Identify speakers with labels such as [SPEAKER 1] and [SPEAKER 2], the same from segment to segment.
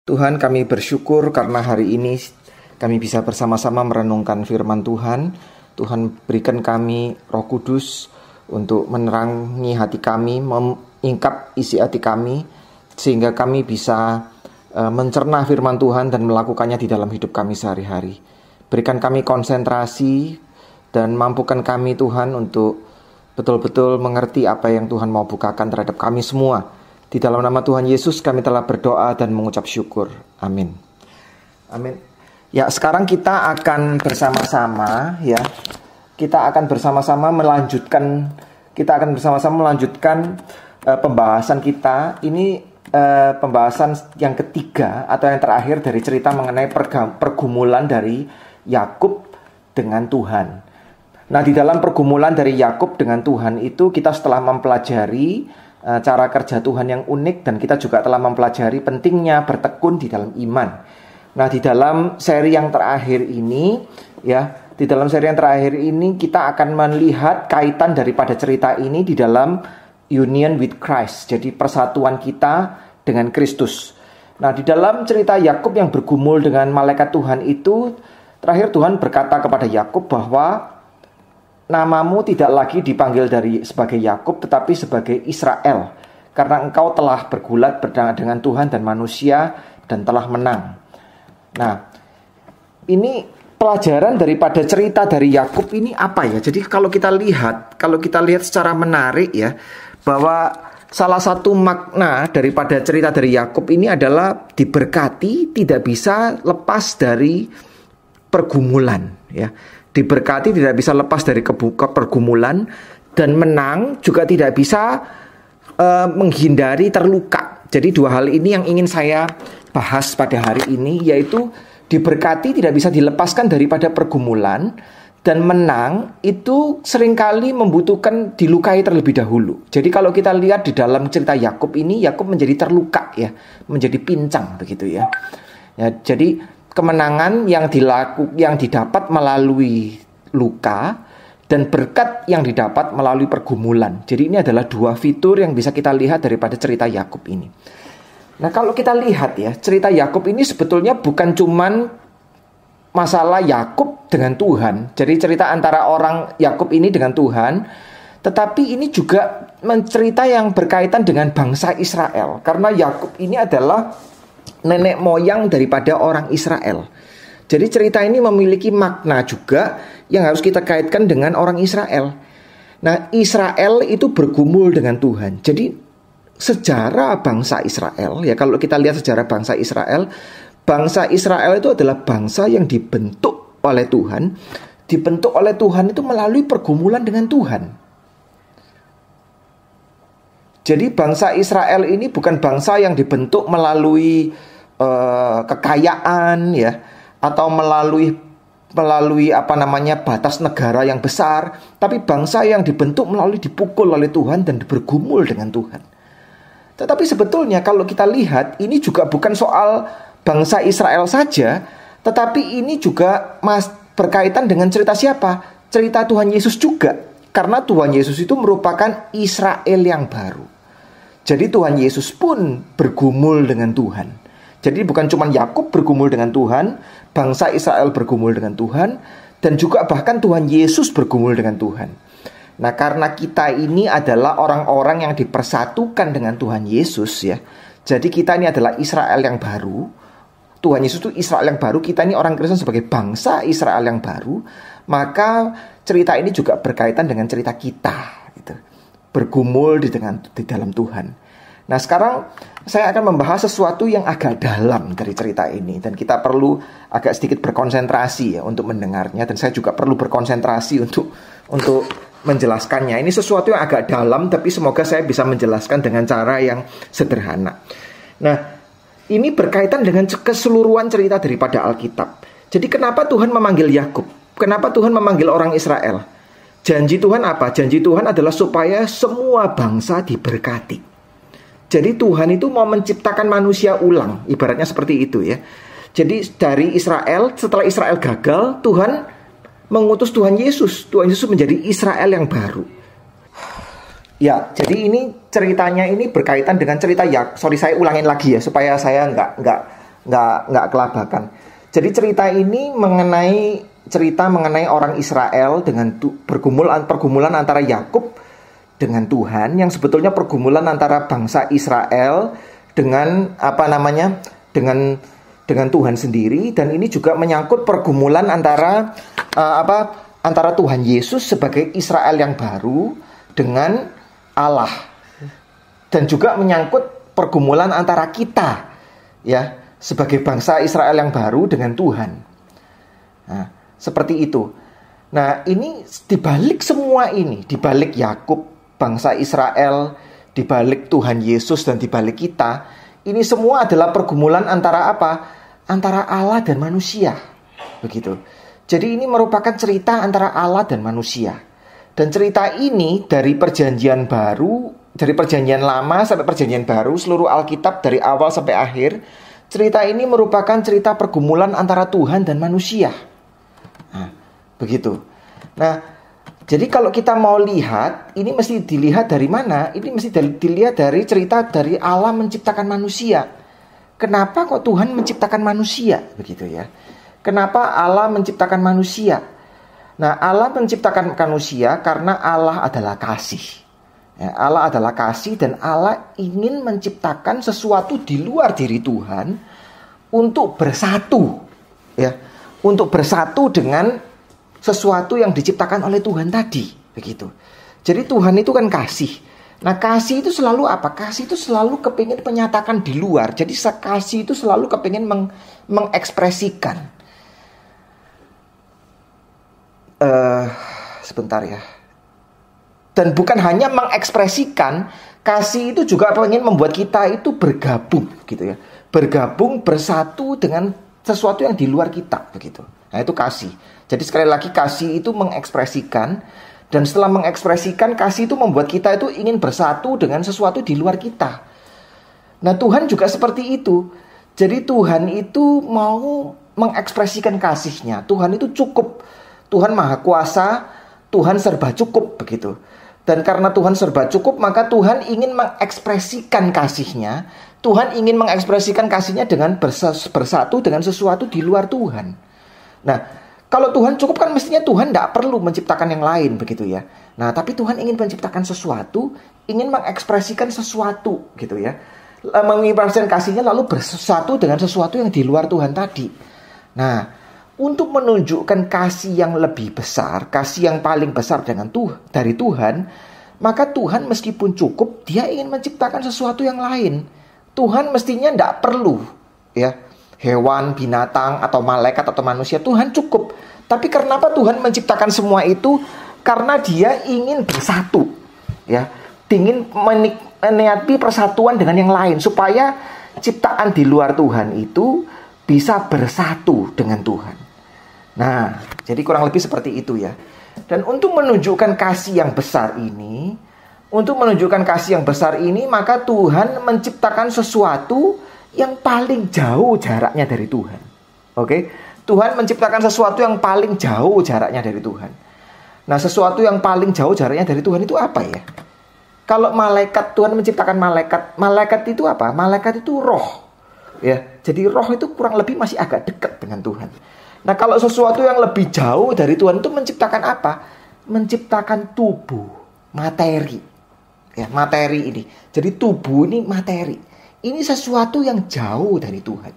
[SPEAKER 1] Tuhan, kami bersyukur karena hari ini kami bisa bersama-sama merenungkan firman Tuhan. Tuhan, berikan kami Roh Kudus untuk menerangi hati kami, mengingkap isi hati kami, sehingga kami bisa mencerna firman Tuhan dan melakukannya di dalam hidup kami sehari-hari. Berikan kami konsentrasi dan mampukan kami Tuhan untuk betul-betul mengerti apa yang Tuhan mau bukakan terhadap kami semua. Di dalam nama Tuhan Yesus kami telah berdoa dan mengucap syukur. Amin. Amin. Ya, sekarang kita akan bersama-sama melanjutkan pembahasan kita. Ini pembahasan yang ketiga atau yang terakhir dari cerita mengenai pergumulan dari Yakub dengan Tuhan. Nah, di dalam pergumulan dari Yakub dengan Tuhan itu kita setelah mempelajari cara kerja Tuhan yang unik, dan kita juga telah mempelajari pentingnya bertekun di dalam iman. Nah, di dalam seri yang terakhir ini kita akan melihat kaitan daripada cerita ini di dalam union with Christ. Jadi persatuan kita dengan Kristus. Nah, di dalam cerita Yakub yang bergumul dengan malaikat Tuhan itu, terakhir Tuhan berkata kepada Yakub bahwa namamu tidak lagi dipanggil sebagai Yakub, tetapi sebagai Israel, karena engkau telah bergulat dengan Tuhan dan manusia dan telah menang. Nah, ini pelajaran daripada cerita dari Yakub ini apa ya? Jadi kalau kita lihat secara menarik ya, bahwa salah satu makna daripada cerita dari Yakub ini adalah diberkati tidak bisa lepas dari pergumulan ya. Diberkati tidak bisa lepas dari pergumulan, dan menang juga tidak bisa menghindari terluka. Jadi dua hal ini yang ingin saya bahas pada hari ini, yaitu diberkati tidak bisa dilepaskan daripada pergumulan, dan menang itu seringkali membutuhkan dilukai terlebih dahulu. Jadi kalau kita lihat di dalam cerita Yakub ini, Yakub menjadi terluka ya, menjadi pincang begitu ya. Ya, jadi kemenangan yang didapat melalui luka dan berkat yang didapat melalui pergumulan. Jadi ini adalah dua fitur yang bisa kita lihat daripada cerita Yakub ini. Nah, kalau kita lihat ya, cerita Yakub ini sebetulnya bukan cuman masalah Yakub dengan Tuhan. Jadi cerita antara orang Yakub ini dengan Tuhan, tetapi ini juga mencerita yang berkaitan dengan bangsa Israel. Karena Yakub ini adalah nenek moyang daripada orang Israel. Jadi cerita ini memiliki makna juga yang harus kita kaitkan dengan orang Israel. Nah, Israel itu bergumul dengan Tuhan. Jadi sejarah bangsa Israel ya, kalau kita lihat sejarah bangsa Israel itu adalah bangsa yang dibentuk oleh Tuhan. Dibentuk oleh Tuhan itu melalui pergumulan dengan Tuhan. Jadi bangsa Israel ini bukan bangsa yang dibentuk melalui kekayaan ya, atau melalui batas negara yang besar, tapi bangsa yang dibentuk melalui dipukul oleh Tuhan dan bergumul dengan Tuhan. Tetapi sebetulnya kalau kita lihat, ini juga bukan soal bangsa Israel saja, tetapi ini juga berkaitan dengan cerita siapa? Cerita Tuhan Yesus juga. Karena Tuhan Yesus itu merupakan Israel yang baru. Jadi Tuhan Yesus pun bergumul dengan Tuhan. Jadi bukan cuma Yakub bergumul dengan Tuhan, bangsa Israel bergumul dengan Tuhan, dan juga bahkan Tuhan Yesus bergumul dengan Tuhan. Nah, karena kita ini adalah orang-orang yang dipersatukan dengan Tuhan Yesus ya. Jadi kita ini adalah Israel yang baru. Tuhan Yesus itu Israel yang baru, kita ini orang Kristen sebagai bangsa Israel yang baru. Maka cerita ini juga berkaitan dengan cerita kita gitu. Bergumul di dalam Tuhan. Nah, sekarang saya akan membahas sesuatu yang agak dalam dari cerita ini, dan kita perlu agak sedikit berkonsentrasi ya untuk mendengarnya, dan saya juga perlu berkonsentrasi untuk menjelaskannya. Ini sesuatu yang agak dalam, tapi semoga saya bisa menjelaskan dengan cara yang sederhana. Nah, ini berkaitan dengan keseluruhan cerita daripada Alkitab. Jadi kenapa Tuhan memanggil Yakub? Kenapa Tuhan memanggil orang Israel? Janji Tuhan apa? Janji Tuhan adalah supaya semua bangsa diberkati. Jadi Tuhan itu mau menciptakan manusia ulang, ibaratnya seperti itu ya. Jadi dari Israel, setelah Israel gagal, Tuhan mengutus Tuhan Yesus. Tuhan Yesus menjadi Israel yang baru. Ya, jadi ini ceritanya ini berkaitan dengan cerita Yakub. Sorry, saya ulangin lagi ya supaya saya nggak nggak kelabakan. Jadi cerita ini mengenai orang Israel dengan pergumulan antara Yakub dengan Tuhan, yang sebetulnya pergumulan antara bangsa Israel dengan dengan Tuhan sendiri. Dan ini juga menyangkut pergumulan antara Tuhan Yesus sebagai Israel yang baru dengan Allah, dan juga menyangkut pergumulan antara kita ya sebagai bangsa Israel yang baru dengan Tuhan. Nah, seperti itu. Nah, ini dibalik semua ini, dibalik Yakub, bangsa Israel, dibalik Tuhan Yesus, dan dibalik kita, ini semua adalah pergumulan antara apa? Antara Allah dan manusia. Begitu. Jadi ini merupakan cerita antara Allah dan manusia. Dan cerita ini dari perjanjian baru, dari perjanjian lama sampai perjanjian baru, seluruh Alkitab dari awal sampai akhir, cerita ini merupakan cerita pergumulan antara Tuhan dan manusia. Nah, begitu. Nah, jadi kalau kita mau lihat, ini mesti dilihat dari mana? Ini mesti dilihat dari cerita dari Allah menciptakan manusia. Kenapa kok Tuhan menciptakan manusia? Begitu ya. Kenapa Allah menciptakan manusia? Nah, Allah menciptakan manusia karena Allah adalah kasih. Ya, Allah adalah kasih, dan Allah ingin menciptakan sesuatu di luar diri Tuhan untuk bersatu, ya, untuk bersatu dengan sesuatu yang diciptakan oleh Tuhan tadi, begitu. Jadi Tuhan itu kan kasih. Nah, kasih itu selalu apa? Kasih itu selalu kepingin menyatakan di luar. Jadi kasih itu selalu kepingin mengekspresikan. Sebentar ya. Dan bukan hanya mengekspresikan, kasih itu juga ingin membuat kita itu bergabung, gitu ya. Bergabung, bersatu dengan sesuatu yang di luar kita, begitu. Nah, itu kasih. Jadi sekali lagi, kasih itu mengekspresikan, dan setelah mengekspresikan, kasih itu membuat kita itu ingin bersatu dengan sesuatu di luar kita. Nah, Tuhan juga seperti itu. Jadi Tuhan itu mau mengekspresikan kasihnya. Tuhan itu cukup. Tuhan Maha Kuasa, Tuhan serba cukup, begitu. Dan karena Tuhan serba cukup, maka Tuhan ingin mengekspresikan kasihnya. Tuhan ingin mengekspresikan kasihnya dengan bersatu dengan sesuatu di luar Tuhan. Nah, kalau Tuhan cukup kan mestinya Tuhan tidak perlu menciptakan yang lain, begitu ya. Nah, tapi Tuhan ingin menciptakan sesuatu, ingin mengekspresikan sesuatu, gitu ya. Mengekspresikan kasihnya lalu bersatu dengan sesuatu yang di luar Tuhan tadi. Nah, untuk menunjukkan kasih yang lebih besar, kasih yang paling besar dari Tuhan, maka Tuhan meskipun cukup, Dia ingin menciptakan sesuatu yang lain. Tuhan mestinya tidak perlu ya hewan, binatang, atau malaikat, atau manusia. Tuhan cukup. Tapi kenapa Tuhan menciptakan semua itu? Karena Dia ingin bersatu, ya, ingin meniati persatuan dengan yang lain, supaya ciptaan di luar Tuhan itu bisa bersatu dengan Tuhan. Nah, jadi kurang lebih seperti itu ya. Dan untuk menunjukkan kasih yang besar ini, maka Tuhan menciptakan sesuatu yang paling jauh jaraknya dari Tuhan. Oke? Tuhan menciptakan sesuatu yang paling jauh jaraknya dari Tuhan. Nah, sesuatu yang paling jauh jaraknya dari Tuhan itu apa ya? Kalau malaikat, Tuhan menciptakan malaikat. Malaikat itu apa? Malaikat itu roh. Ya, jadi roh itu kurang lebih masih agak dekat dengan Tuhan. Nah, kalau sesuatu yang lebih jauh dari Tuhan itu menciptakan apa? Menciptakan tubuh, materi. Ya, materi ini. Jadi tubuh ini materi. Ini sesuatu yang jauh dari Tuhan.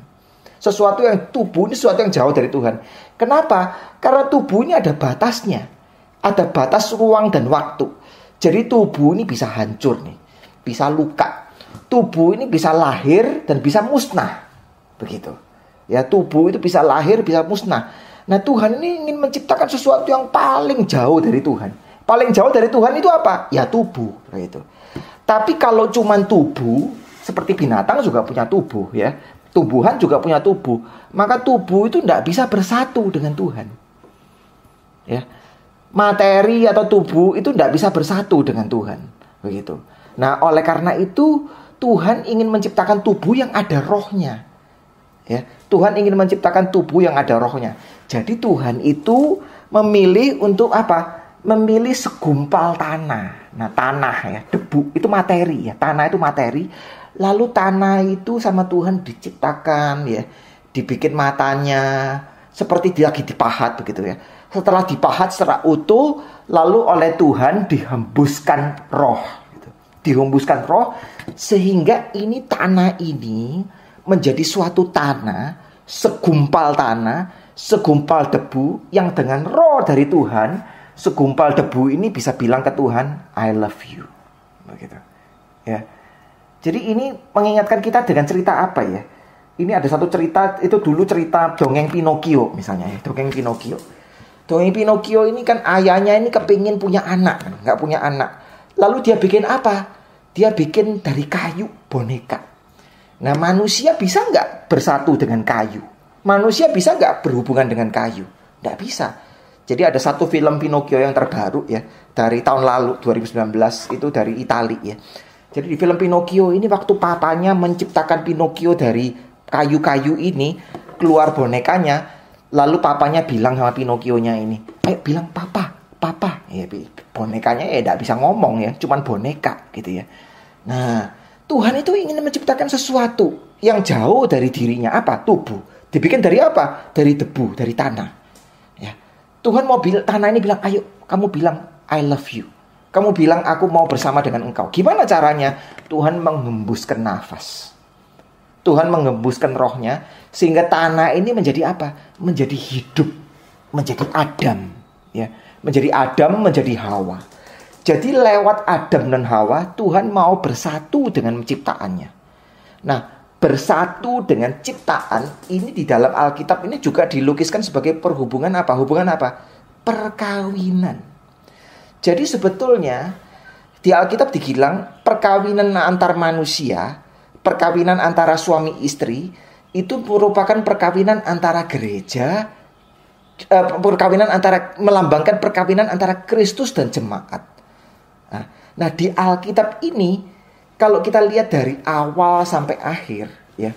[SPEAKER 1] Tubuh ini sesuatu yang jauh dari Tuhan. Kenapa? Karena tubuh ini ada batasnya. Ada batas ruang dan waktu. Jadi tubuh ini bisa hancur nih. Bisa luka. Tubuh ini bisa lahir dan bisa musnah. Begitu. Ya, tubuh itu bisa lahir, bisa musnah. Nah, Tuhan ini ingin menciptakan sesuatu yang paling jauh dari Tuhan. Paling jauh dari Tuhan itu apa? Ya, tubuh, gitu. Tapi kalau cuman tubuh, seperti binatang juga punya tubuh, ya. Tumbuhan juga punya tubuh. Maka tubuh itu tidak bisa bersatu dengan Tuhan. Ya. Materi atau tubuh itu tidak bisa bersatu dengan Tuhan, begitu. Nah, oleh karena itu Tuhan ingin menciptakan tubuh yang ada rohnya. Ya, Tuhan ingin menciptakan tubuh yang ada rohnya. Jadi Tuhan itu memilih untuk apa? Memilih segumpal tanah. Nah, tanah ya, debu itu materi ya. Tanah itu materi. Lalu tanah itu sama Tuhan diciptakan ya, dibikin matanya seperti dia lagi dipahat begitu ya. Setelah dipahat secara utuh, lalu oleh Tuhan dihembuskan roh gitu. Dihembuskan roh sehingga ini tanah ini menjadi suatu tanah, segumpal debu yang dengan roh dari Tuhan, segumpal debu ini bisa bilang ke Tuhan, I love you. Begitu. Ya. Jadi ini mengingatkan kita dengan cerita apa ya? Ini ada satu cerita, itu dulu cerita dongeng Pinocchio misalnya ya, dongeng Pinocchio. Dongeng Pinocchio ini kan ayahnya ini kepingin punya anak, nggak punya anak. Lalu dia bikin apa? Dia bikin dari kayu boneka. Nah, manusia bisa nggak bersatu dengan kayu? Manusia bisa nggak berhubungan dengan kayu? Nggak bisa. Jadi ada satu film Pinocchio yang terbaru ya, dari tahun lalu 2019, itu dari Italia ya. Jadi di film Pinocchio ini waktu papanya menciptakan Pinocchio dari kayu-kayu ini, keluar bonekanya. Lalu papanya bilang sama Pinocchio-nya ini, ayo bilang papa. Ya, bonekanya ya tidak bisa ngomong ya, cuman boneka gitu ya. Nah, Tuhan itu ingin menciptakan sesuatu yang jauh dari dirinya. Apa? Tubuh. Dibikin dari apa? Dari debu, dari tanah. Ya. Tuhan mau bilang, tanah ini bilang, ayo kamu bilang I love you. Kamu bilang aku mau bersama dengan engkau. Gimana caranya? Tuhan menghembuskan nafas. Tuhan menghembuskan rohnya sehingga tanah ini menjadi apa? Menjadi hidup, menjadi Adam, ya. Menjadi Adam, menjadi Hawa. Jadi lewat Adam dan Hawa Tuhan mau bersatu dengan ciptaannya. Nah, bersatu dengan ciptaan ini di dalam Alkitab ini juga dilukiskan sebagai perhubungan apa? Hubungan apa? Perkawinan. Jadi sebetulnya di Alkitab dibilang perkawinan antar manusia, perkawinan antara suami istri itu merupakan perkawinan antara gereja, perkawinan antara melambangkan perkawinan antara Kristus dan jemaat. Nah, di Alkitab ini kalau kita lihat dari awal sampai akhir ya.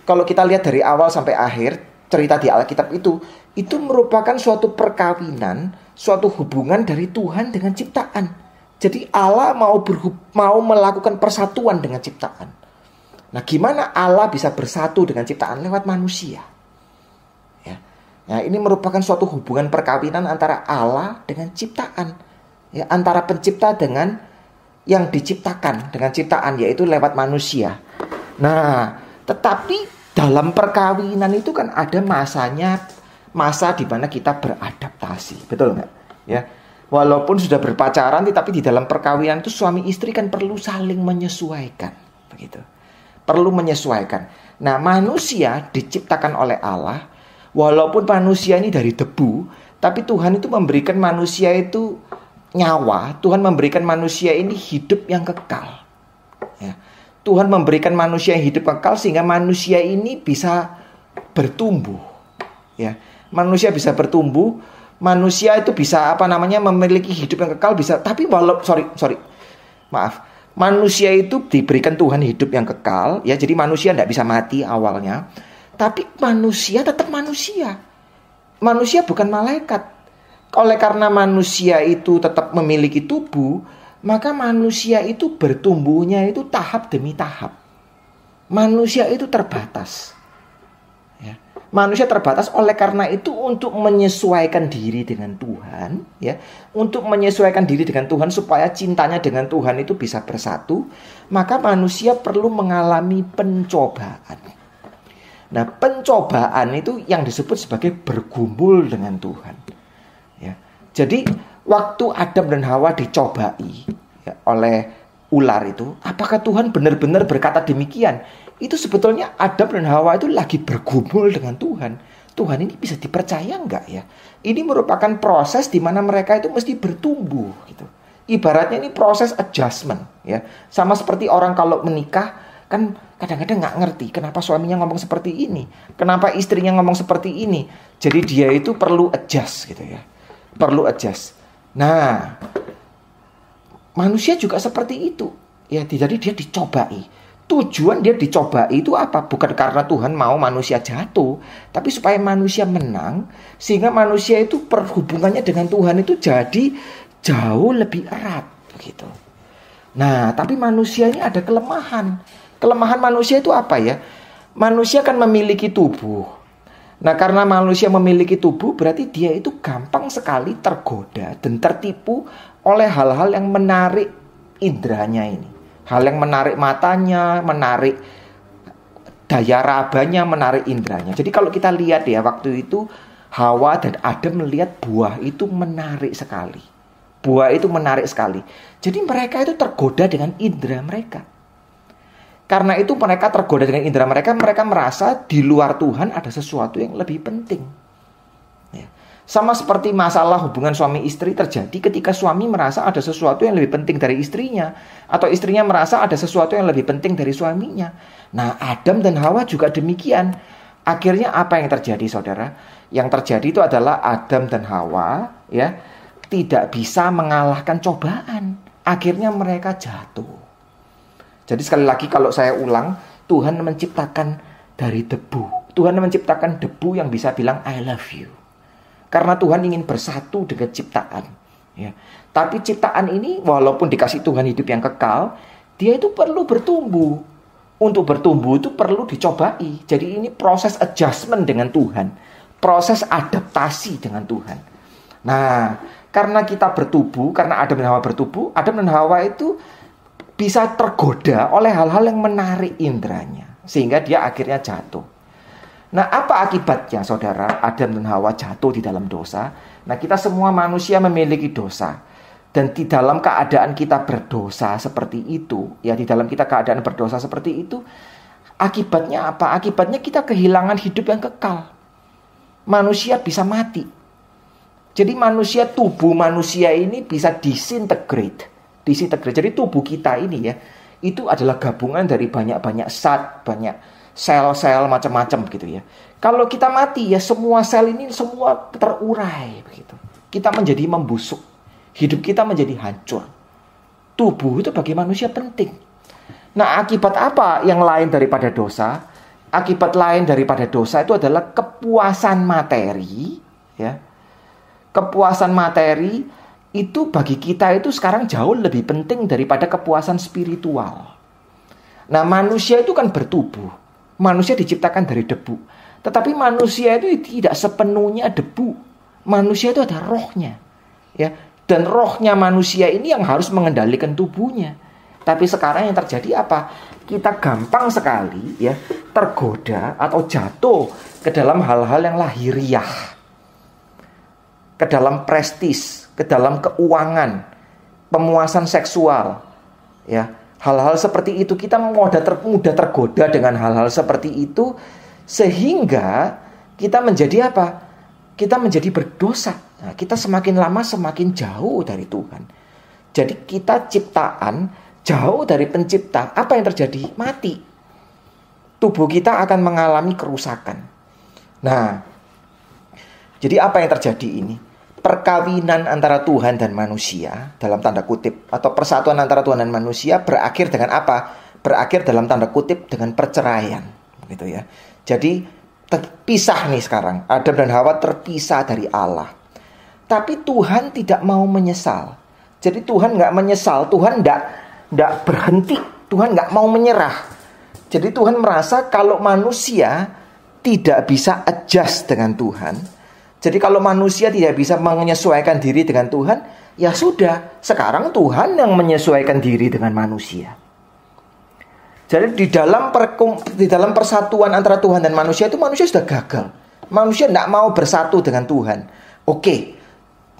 [SPEAKER 1] Kalau kita lihat dari awal sampai akhir cerita di Alkitab itu merupakan suatu perkawinan, suatu hubungan dari Tuhan dengan ciptaan. Jadi Allah mau melakukan persatuan dengan ciptaan. Nah, gimana Allah bisa bersatu dengan ciptaan? Lewat manusia. Ya. Nah, ini merupakan suatu hubungan perkawinan antara Allah dengan ciptaan. Ya, antara pencipta dengan yang diciptakan, dengan ciptaan, yaitu lewat manusia. Nah, tetapi dalam perkawinan itu kan ada masa di mana kita beradaptasi. Betul nggak? Ya. Walaupun sudah berpacaran, tetapi di dalam perkawinan itu suami istri kan perlu saling menyesuaikan. Begitu. Perlu menyesuaikan. Nah, manusia diciptakan oleh Allah. Walaupun manusia ini dari debu, tapi Tuhan itu memberikan manusia itu nyawa. Tuhan memberikan manusia ini hidup yang kekal. Ya. Tuhan memberikan manusia yang hidup kekal sehingga manusia ini bisa bertumbuh. Ya. Manusia bisa bertumbuh. Manusia itu bisa memiliki hidup yang kekal bisa. Tapi manusia itu diberikan Tuhan hidup yang kekal, ya. Jadi manusia tidak bisa mati awalnya. Tapi manusia tetap manusia. Manusia bukan malaikat. Oleh karena manusia itu tetap memiliki tubuh, maka manusia itu bertumbuhnya itu tahap demi tahap. Manusia itu terbatas. Ya. Manusia terbatas, oleh karena itu untuk menyesuaikan diri dengan Tuhan, ya, untuk menyesuaikan diri dengan Tuhan supaya cintanya dengan Tuhan itu bisa bersatu, maka manusia perlu mengalami pencobaan. Nah, pencobaan itu yang disebut sebagai bergumul dengan Tuhan. Ya. Jadi waktu Adam dan Hawa dicobai ya, oleh ular itu, apakah Tuhan benar-benar berkata demikian? Itu sebetulnya Adam dan Hawa itu lagi bergumul dengan Tuhan. Tuhan ini bisa dipercaya enggak ya? Ini merupakan proses di mana mereka itu mesti bertumbuh gitu. Ibaratnya ini proses adjustment ya. Sama seperti orang kalau menikah kan kadang-kadang nggak ngerti kenapa suaminya ngomong seperti ini, kenapa istrinya ngomong seperti ini. Jadi dia itu perlu adjust gitu ya. Perlu adjust. Nah, manusia juga seperti itu. Ya, jadi dia dicobai. Tujuan dia dicobai itu apa? Bukan karena Tuhan mau manusia jatuh, tapi supaya manusia menang, sehingga manusia itu perhubungannya dengan Tuhan itu jadi jauh lebih erat begitu. Nah, tapi manusia ini ada kelemahan. Kelemahan manusia itu apa ya? Manusia kan memiliki tubuh. Nah, karena manusia memiliki tubuh, berarti dia itu gampang sekali tergoda dan tertipu oleh hal-hal yang menarik indranya ini. Hal yang menarik matanya, menarik daya rabanya, menarik indranya. Jadi kalau kita lihat ya, waktu itu Hawa dan Adam melihat buah itu menarik sekali. Buah itu menarik sekali. Jadi mereka itu tergoda dengan indera mereka. Karena itu mereka tergoda dengan indera mereka, mereka merasa di luar Tuhan ada sesuatu yang lebih penting. Ya. Sama seperti masalah hubungan suami istri terjadi ketika suami merasa ada sesuatu yang lebih penting dari istrinya. Atau istrinya merasa ada sesuatu yang lebih penting dari suaminya. Nah, Adam dan Hawa juga demikian. Akhirnya apa yang terjadi, saudara? Yang terjadi itu adalah Adam dan Hawa ya tidak bisa mengalahkan cobaan. Akhirnya mereka jatuh. Jadi sekali lagi kalau saya ulang, Tuhan menciptakan dari debu. Tuhan menciptakan debu yang bisa bilang I love you. Karena Tuhan ingin bersatu dengan ciptaan. Ya. Tapi ciptaan ini walaupun dikasih Tuhan hidup yang kekal, dia itu perlu bertumbuh. Untuk bertumbuh itu perlu dicobai. Jadi ini proses adjustment dengan Tuhan. Proses adaptasi dengan Tuhan. Nah, karena kita bertumbuh, karena Adam dan Hawa bertumbuh, Adam dan Hawa itu bisa tergoda oleh hal-hal yang menarik indranya. Sehingga dia akhirnya jatuh. Nah, apa akibatnya, saudara? Adam dan Hawa jatuh di dalam dosa. Nah, kita semua manusia memiliki dosa. Dan di dalam keadaan kita berdosa seperti itu, ya di dalam kita keadaan berdosa seperti itu, akibatnya apa? Akibatnya kita kehilangan hidup yang kekal. Manusia bisa mati. Jadi tubuh manusia ini bisa disintegrate. Jadi tubuh kita ini ya, itu adalah gabungan dari banyak-banyak zat, banyak sel-sel macam-macam gitu ya. Kalau kita mati ya semua sel ini semua terurai begitu. Kita menjadi membusuk. Hidup kita menjadi hancur. Tubuh itu bagi manusia penting. Nah, akibat apa yang lain daripada dosa? Akibat lain daripada dosa itu adalah kepuasan materi ya. Kepuasan materi itu bagi kita itu sekarang jauh lebih penting daripada kepuasan spiritual. Nah, manusia itu kan bertubuh. Manusia diciptakan dari debu. Tetapi manusia itu tidak sepenuhnya debu. Manusia itu ada rohnya. Ya, dan rohnya manusia ini yang harus mengendalikan tubuhnya. Tapi sekarang yang terjadi apa? Kita gampang sekali ya tergoda atau jatuh ke dalam hal-hal yang lahiriah. Ke dalam prestis, ke dalam keuangan, pemuasan seksual, ya hal-hal seperti itu kita mudah tergoda dengan hal-hal seperti itu sehingga kita menjadi apa? Kita menjadi berdosa. Nah, kita semakin lama semakin jauh dari Tuhan. Jadi kita ciptaan jauh dari pencipta. Apa yang terjadi? Mati. Tubuh kita akan mengalami kerusakan. Nah, jadi apa yang terjadi ini? Perkawinan antara Tuhan dan manusia dalam tanda kutip atau persatuan antara Tuhan dan manusia berakhir dengan apa? Berakhir dalam tanda kutip dengan perceraian, gitu ya. Jadi terpisah nih sekarang. Adam dan Hawa terpisah dari Allah. Tapi Tuhan tidak mau menyesal. Jadi Tuhan nggak menyesal. Tuhan nggak berhenti. Tuhan nggak mau menyerah. Jadi Tuhan merasa kalau manusia tidak bisa adjust dengan Tuhan. Jadi kalau manusia tidak bisa menyesuaikan diri dengan Tuhan, ya sudah, sekarang Tuhan yang menyesuaikan diri dengan manusia. Jadi di dalam persatuan antara Tuhan dan manusia itu manusia sudah gagal. Manusia tidak mau bersatu dengan Tuhan. Oke,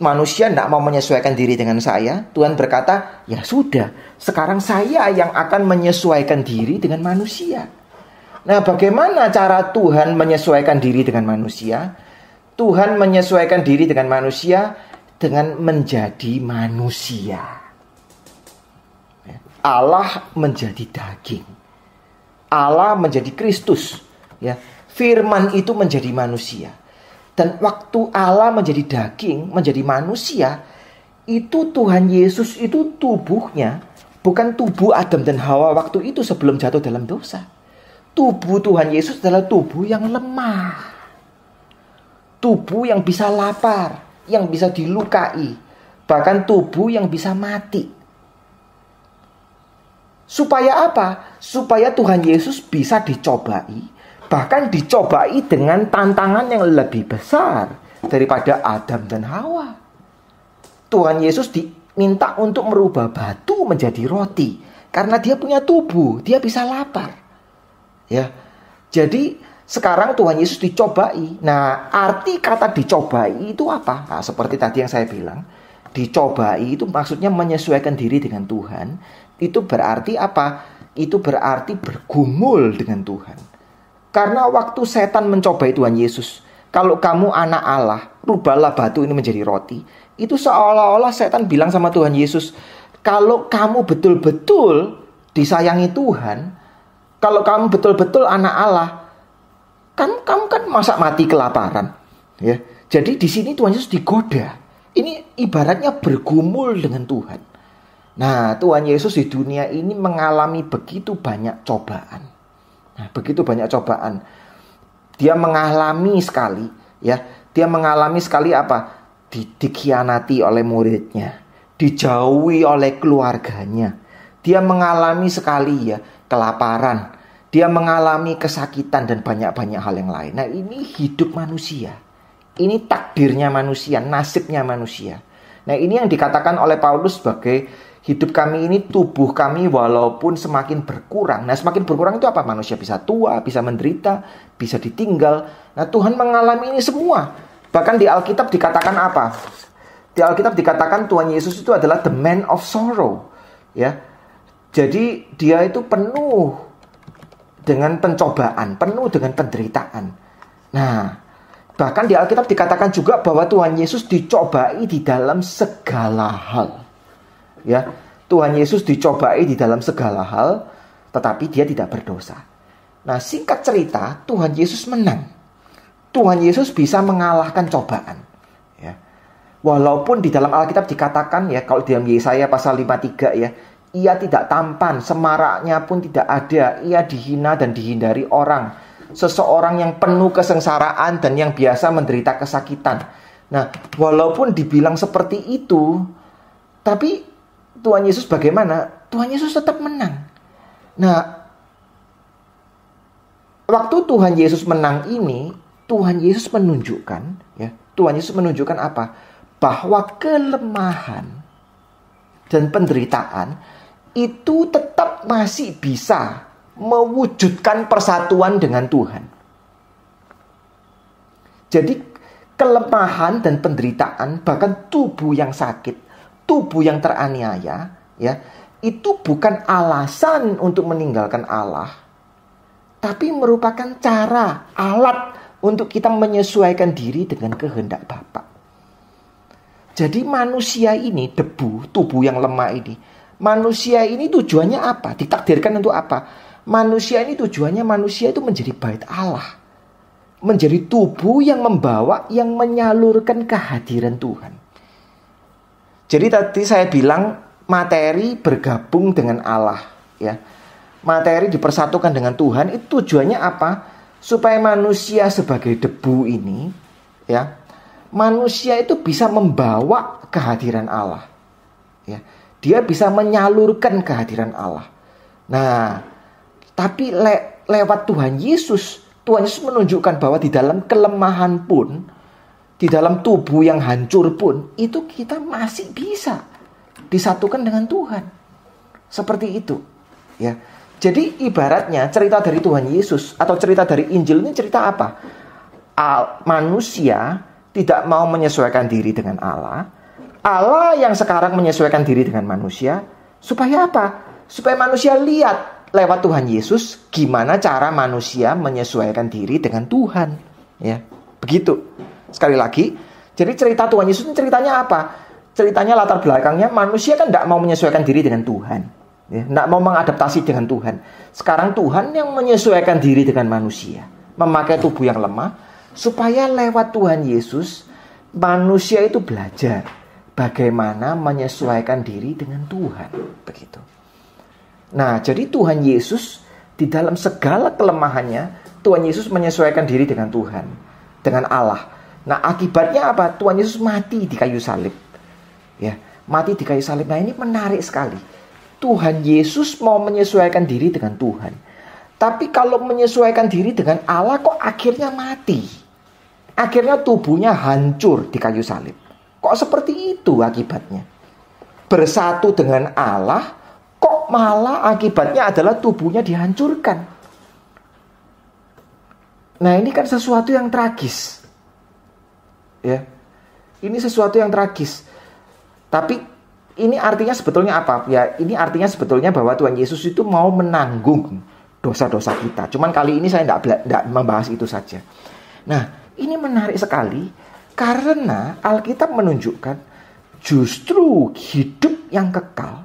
[SPEAKER 1] manusia tidak mau menyesuaikan diri dengan saya. Tuhan berkata, ya sudah, sekarang saya yang akan menyesuaikan diri dengan manusia. Nah, bagaimana cara Tuhan menyesuaikan diri dengan manusia? Tuhan menyesuaikan diri dengan manusia dengan menjadi manusia. Allah menjadi daging. Allah menjadi Kristus. Ya, Firman itu menjadi manusia. Dan waktu Allah menjadi daging, menjadi manusia, itu Tuhan Yesus itu tubuhnya bukan tubuh Adam dan Hawa waktu itu sebelum jatuh dalam dosa. Tubuh Tuhan Yesus adalah tubuh yang lemah. Tubuh yang bisa lapar, yang bisa dilukai, bahkan tubuh yang bisa mati. Supaya apa? Supaya Tuhan Yesus bisa dicobai, bahkan dicobai dengan tantangan yang lebih besar daripada Adam dan Hawa. Tuhan Yesus diminta untuk merubah batu menjadi roti, karena dia punya tubuh, dia bisa lapar. Ya, jadi sekarang Tuhan Yesus dicobai. Nah, arti kata dicobai itu apa? Nah, seperti tadi yang saya bilang, dicobai itu maksudnya menyesuaikan diri dengan Tuhan. Itu berarti apa? Itu berarti bergumul dengan Tuhan. Karena waktu setan mencobai Tuhan Yesus, kalau kamu anak Allah, rubahlah batu ini menjadi roti. Itu seolah-olah setan bilang sama Tuhan Yesus, kalau kamu betul-betul disayangi Tuhan, kalau kamu betul-betul anak Allah, kamu kan masa mati kelaparan, ya. Jadi di sini Tuhan Yesus digoda. Ini ibaratnya bergumul dengan Tuhan. Nah, Tuhan Yesus di dunia ini mengalami begitu banyak cobaan. Nah, begitu banyak cobaan. Dia mengalami sekali, ya. Dia mengalami sekali apa? Dikhianati oleh muridnya, dijauhi oleh keluarganya. Dia mengalami sekali ya kelaparan. Dia mengalami kesakitan dan banyak-banyak hal yang lain. Nah, ini hidup manusia. Ini takdirnya manusia, nasibnya manusia. Nah, ini yang dikatakan oleh Paulus sebagai hidup kami ini, tubuh kami walaupun semakin berkurang. Nah, semakin berkurang itu apa? Manusia bisa tua, bisa menderita, bisa ditinggal. Nah, Tuhan mengalami ini semua. Bahkan di Alkitab dikatakan apa? Di Alkitab dikatakan Tuhan Yesus itu adalah the man of sorrow. Ya. Jadi dia itu penuh dengan pencobaan, penuh dengan penderitaan. Nah, bahkan di Alkitab dikatakan juga bahwa Tuhan Yesus dicobai di dalam segala hal. Ya, Tuhan Yesus dicobai di dalam segala hal, tetapi dia tidak berdosa. Nah, singkat cerita, Tuhan Yesus menang. Tuhan Yesus bisa mengalahkan cobaan. Ya. Walaupun di dalam Alkitab dikatakan ya, kalau dalam Yesaya pasal 53 ya, ia tidak tampan, semaraknya pun tidak ada, ia dihina dan dihindari orang. Seseorang yang penuh kesengsaraan dan yang biasa menderita kesakitan. Nah, walaupun dibilang seperti itu, tapi Tuhan Yesus bagaimana? Tuhan Yesus tetap menang. Nah, waktu Tuhan Yesus menang ini, Tuhan Yesus menunjukkan, ya, Tuhan Yesus menunjukkan apa? Bahwa kelemahan dan penderitaan itu tetap masih bisa mewujudkan persatuan dengan Tuhan. Jadi kelemahan dan penderitaan, bahkan tubuh yang sakit, tubuh yang teraniaya, ya, itu bukan alasan untuk meninggalkan Allah, tapi merupakan cara, alat untuk kita menyesuaikan diri dengan kehendak Bapa. Jadi manusia ini, debu, tubuh yang lemah ini, manusia ini tujuannya apa? Ditakdirkan untuk apa? Manusia ini tujuannya manusia itu menjadi bait Allah, menjadi tubuh yang membawa, yang menyalurkan kehadiran Tuhan. Jadi tadi saya bilang materi bergabung dengan Allah, ya. Materi dipersatukan dengan Tuhan, itu tujuannya apa? Supaya manusia sebagai debu ini, ya, manusia itu bisa membawa kehadiran Allah. Ya, dia bisa menyalurkan kehadiran Allah. Nah, tapi lewat Tuhan Yesus menunjukkan bahwa di dalam kelemahan pun, di dalam tubuh yang hancur pun, itu kita masih bisa disatukan dengan Tuhan. Seperti itu. Ya. Jadi ibaratnya cerita dari Tuhan Yesus atau cerita dari Injil ini cerita apa? Manusia tidak mau menyesuaikan diri dengan Allah. Allah yang sekarang menyesuaikan diri dengan manusia. Supaya apa? Supaya manusia lihat lewat Tuhan Yesus gimana cara manusia menyesuaikan diri dengan Tuhan. Ya, begitu. Sekali lagi, jadi cerita Tuhan Yesus ini ceritanya apa? Ceritanya latar belakangnya manusia kan tidak mau menyesuaikan diri dengan Tuhan, ya, tidak mau mengadaptasi dengan Tuhan. Sekarang Tuhan yang menyesuaikan diri dengan manusia, memakai tubuh yang lemah, supaya lewat Tuhan Yesus manusia itu belajar bagaimana menyesuaikan diri dengan Tuhan, begitu. Nah, jadi Tuhan Yesus di dalam segala kelemahannya, Tuhan Yesus menyesuaikan diri dengan Tuhan, dengan Allah. Nah, akibatnya apa? Tuhan Yesus mati di kayu salib. Ya, mati di kayu salib. Nah, ini menarik sekali. Tuhan Yesus mau menyesuaikan diri dengan Tuhan. Tapi kalau menyesuaikan diri dengan Allah kok akhirnya mati. Akhirnya tubuhnya hancur di kayu salib. Kok seperti itu akibatnya? Bersatu dengan Allah, kok malah akibatnya adalah tubuhnya dihancurkan. Nah, ini kan sesuatu yang tragis. Ya. Ini sesuatu yang tragis. Tapi ini artinya sebetulnya apa? Ya, ini artinya sebetulnya bahwa Tuhan Yesus itu mau menanggung dosa-dosa kita. Cuman kali ini saya tidak membahas itu saja. Nah, ini menarik sekali karena Alkitab menunjukkan justru hidup yang kekal,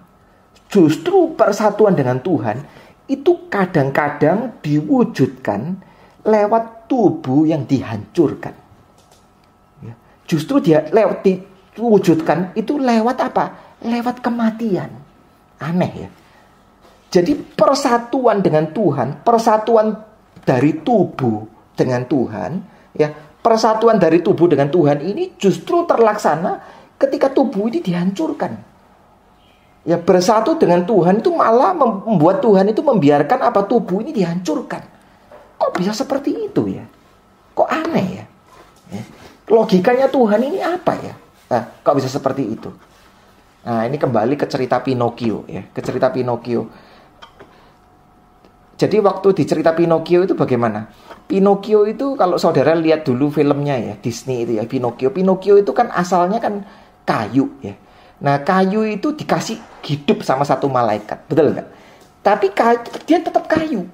[SPEAKER 1] justru persatuan dengan Tuhan itu kadang-kadang diwujudkan lewat tubuh yang dihancurkan. Justru dia lewat diwujudkan itu lewat apa? Lewat kematian. Aneh ya. Jadi persatuan dengan Tuhan, persatuan dari tubuh dengan Tuhan, ya, persatuan dari tubuh dengan Tuhan ini justru terlaksana ketika tubuh ini dihancurkan. Ya, bersatu dengan Tuhan itu malah membuat Tuhan itu membiarkan apa tubuh ini dihancurkan. Kok bisa seperti itu ya? Kok aneh ya? Ya. Logikanya Tuhan ini apa ya? Nah, kok bisa seperti itu? Nah, ini kembali ke cerita Pinocchio ya, ke cerita Pinocchio. Jadi waktu di cerita Pinocchio itu bagaimana? Pinocchio itu kalau saudara lihat dulu filmnya ya, Disney itu ya, Pinocchio. Pinocchio itu kan asalnya kan kayu ya. Nah, kayu itu dikasih hidup sama satu malaikat, betul nggak? Tapi dia tetap kayu.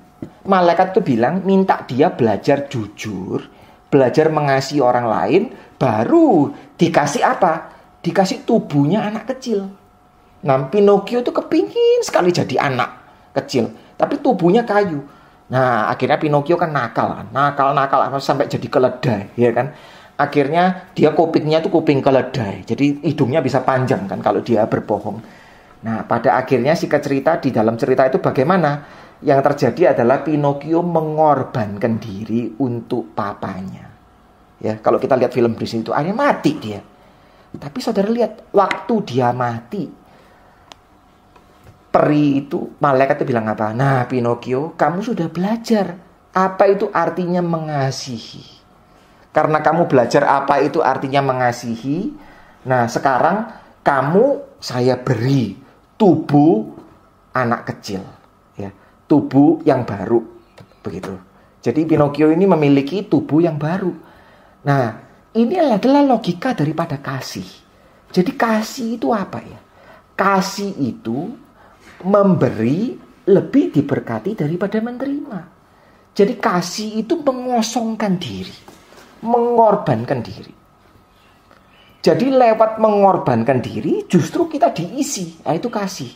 [SPEAKER 1] Malaikat itu bilang minta dia belajar jujur, belajar mengasihi orang lain, baru dikasih apa? Dikasih tubuhnya anak kecil. Nah, Pinocchio itu kepingin sekali jadi anak kecil, tapi tubuhnya kayu. Nah, akhirnya Pinocchio kan nakal sampai jadi keledai, ya kan? Akhirnya dia kupingnya tuh kuping keledai, jadi hidungnya bisa panjang kan kalau dia berbohong. Nah, pada akhirnya singkat cerita di dalam cerita itu bagaimana? Yang terjadi adalah Pinocchio mengorbankan diri untuk papanya. Ya, kalau kita lihat film Disney itu akhirnya mati dia. Tapi saudara lihat waktu dia mati, peri itu, malaikat itu bilang apa? Nah, Pinocchio, kamu sudah belajar apa itu artinya mengasihi. Karena kamu belajar apa itu artinya mengasihi, nah sekarang kamu saya beri tubuh anak kecil, ya, tubuh yang baru, begitu. Jadi Pinocchio ini memiliki tubuh yang baru. Nah, ini adalah logika daripada kasih. Jadi kasih itu apa ya? Kasih itu memberi lebih diberkati daripada menerima. Jadi kasih itu mengosongkan diri, mengorbankan diri. Jadi lewat mengorbankan diri justru kita diisi, nah itu kasih.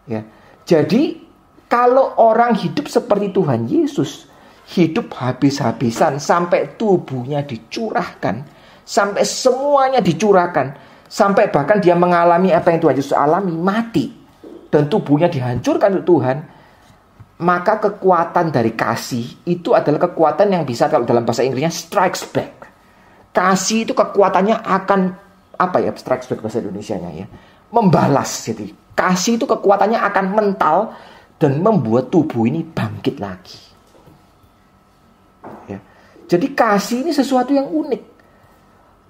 [SPEAKER 1] Ya. Jadi kalau orang hidup seperti Tuhan Yesus, hidup habis-habisan sampai tubuhnya dicurahkan, sampai semuanya dicurahkan, sampai bahkan dia mengalami apa yang Tuhan Yesus alami, mati, dan tubuhnya dihancurkan untuk Tuhan, maka kekuatan dari kasih itu adalah kekuatan yang bisa, kalau dalam bahasa Inggrisnya, strikes back. Kasih itu kekuatannya akan, apa ya, strikes back bahasa Indonesianya ya, membalas. Jadi kasih itu kekuatannya akan mental dan membuat tubuh ini bangkit lagi. Ya. Jadi kasih ini sesuatu yang unik.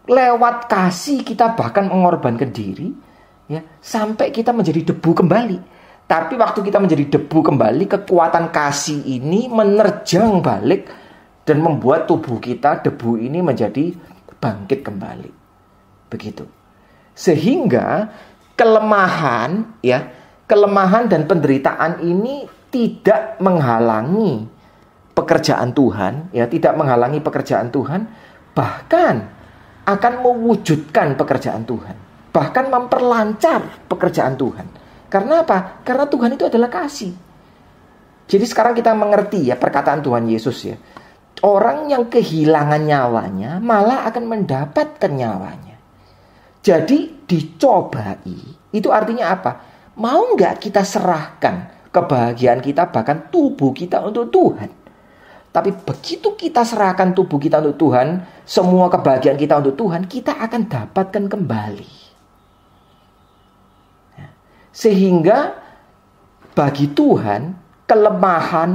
[SPEAKER 1] Lewat kasih kita bahkan mengorbankan diri, ya, sampai kita menjadi debu kembali. Tapi waktu kita menjadi debu kembali, kekuatan kasih ini menerjang balik dan membuat tubuh kita, debu ini menjadi bangkit kembali. Begitu. Sehingga kelemahan, ya, kelemahan dan penderitaan ini tidak menghalangi pekerjaan Tuhan, ya, tidak menghalangi pekerjaan Tuhan, bahkan akan mewujudkan pekerjaan Tuhan, bahkan memperlancar pekerjaan Tuhan. Karena apa? Karena Tuhan itu adalah kasih. Jadi sekarang kita mengerti ya perkataan Tuhan Yesus ya. Orang yang kehilangan nyawanya malah akan mendapatkan nyawanya. Jadi dicobai, itu artinya apa? Mau nggak kita serahkan kebahagiaan kita, bahkan tubuh kita untuk Tuhan? Tapi begitu kita serahkan tubuh kita untuk Tuhan, semua kebahagiaan kita untuk Tuhan, kita akan dapatkan kembali. Sehingga bagi Tuhan, kelemahan,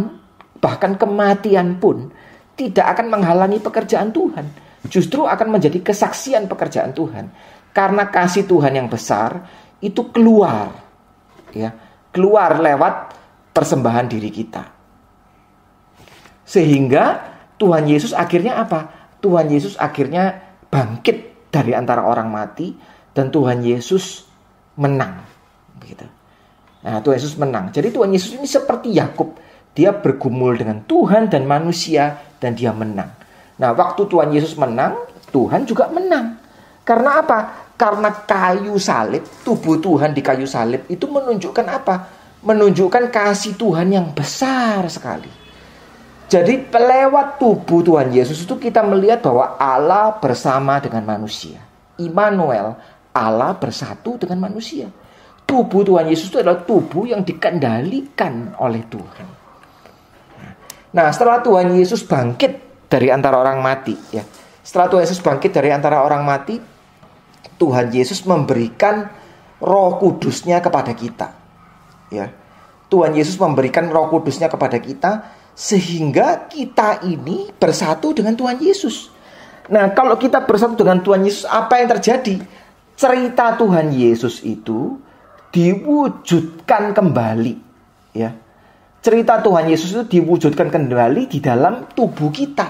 [SPEAKER 1] bahkan kematian pun tidak akan menghalangi pekerjaan Tuhan. Justru akan menjadi kesaksian pekerjaan Tuhan. Karena kasih Tuhan yang besar itu keluar, ya, keluar lewat persembahan diri kita. Sehingga Tuhan Yesus akhirnya apa? Tuhan Yesus akhirnya bangkit dari antara orang mati dan Tuhan Yesus menang. Begitu. Nah, Tuhan Yesus menang. Jadi Tuhan Yesus ini seperti Yakub, dia bergumul dengan Tuhan dan manusia dan dia menang. Nah, waktu Tuhan Yesus menang, Tuhan juga menang. Karena apa? Karena kayu salib, tubuh Tuhan di kayu salib itu menunjukkan apa? Menunjukkan kasih Tuhan yang besar sekali. Jadi lewat tubuh Tuhan Yesus itu kita melihat bahwa Allah bersama dengan manusia. Immanuel, Allah bersatu dengan manusia. Tubuh Tuhan Yesus itu adalah tubuh yang dikendalikan oleh Tuhan. Nah, setelah Tuhan Yesus bangkit dari antara orang mati, ya. Setelah Tuhan Yesus bangkit dari antara orang mati, Tuhan Yesus memberikan Roh Kudus-Nya kepada kita. Ya. Tuhan Yesus memberikan Roh Kudus-Nya kepada kita sehingga kita ini bersatu dengan Tuhan Yesus. Nah, kalau kita bersatu dengan Tuhan Yesus, apa yang terjadi? Cerita Tuhan Yesus itu diwujudkan kembali, ya. Cerita Tuhan Yesus itu diwujudkan kembali di dalam tubuh kita.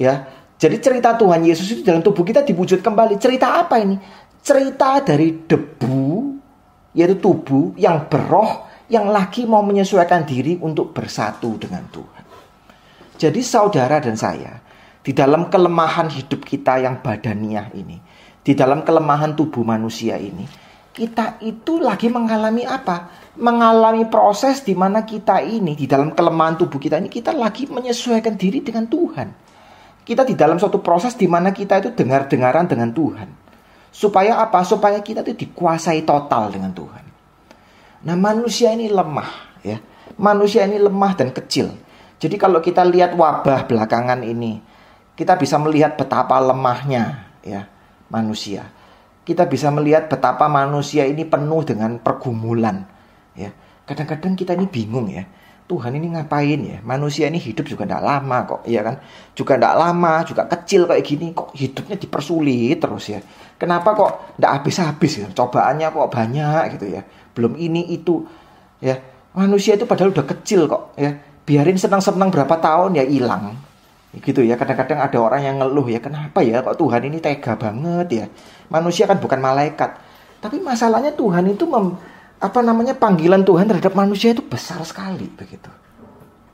[SPEAKER 1] Ya. Jadi cerita Tuhan Yesus itu dalam tubuh kita diwujud kembali. Cerita apa ini? Cerita dari debu, yaitu tubuh yang beroh, yang lagi mau menyesuaikan diri untuk bersatu dengan Tuhan. Jadi saudara dan saya, di dalam kelemahan hidup kita yang badaniah ini, di dalam kelemahan tubuh manusia ini, kita itu lagi mengalami apa? Mengalami proses di mana kita ini, di dalam kelemahan tubuh kita ini, kita lagi menyesuaikan diri dengan Tuhan. Kita di dalam suatu proses di mana kita itu dengar-dengaran dengan Tuhan. Supaya apa? Supaya kita itu dikuasai total dengan Tuhan. Nah, manusia ini lemah, ya. Manusia ini lemah dan kecil. Jadi kalau kita lihat wabah belakangan ini, kita bisa melihat betapa lemahnya, ya, manusia. Kita bisa melihat betapa manusia ini penuh dengan pergumulan, ya. Kadang-kadang kita ini bingung, ya. Tuhan ini ngapain, ya? Manusia ini hidup juga tidak lama kok, ya kan? Juga tidak lama, juga kecil kayak gini, kok hidupnya dipersulit terus, ya. Kenapa kok tidak habis-habis, ya? Cobaannya kok banyak gitu, ya. Belum ini itu, ya. Manusia itu padahal udah kecil kok, ya. Biarin senang-senang berapa tahun ya hilang, gitu ya. Kadang-kadang ada orang yang ngeluh, ya, kenapa ya kok Tuhan ini tega banget, ya. Manusia kan bukan malaikat, tapi masalahnya Tuhan itu panggilan Tuhan terhadap manusia itu besar sekali, begitu.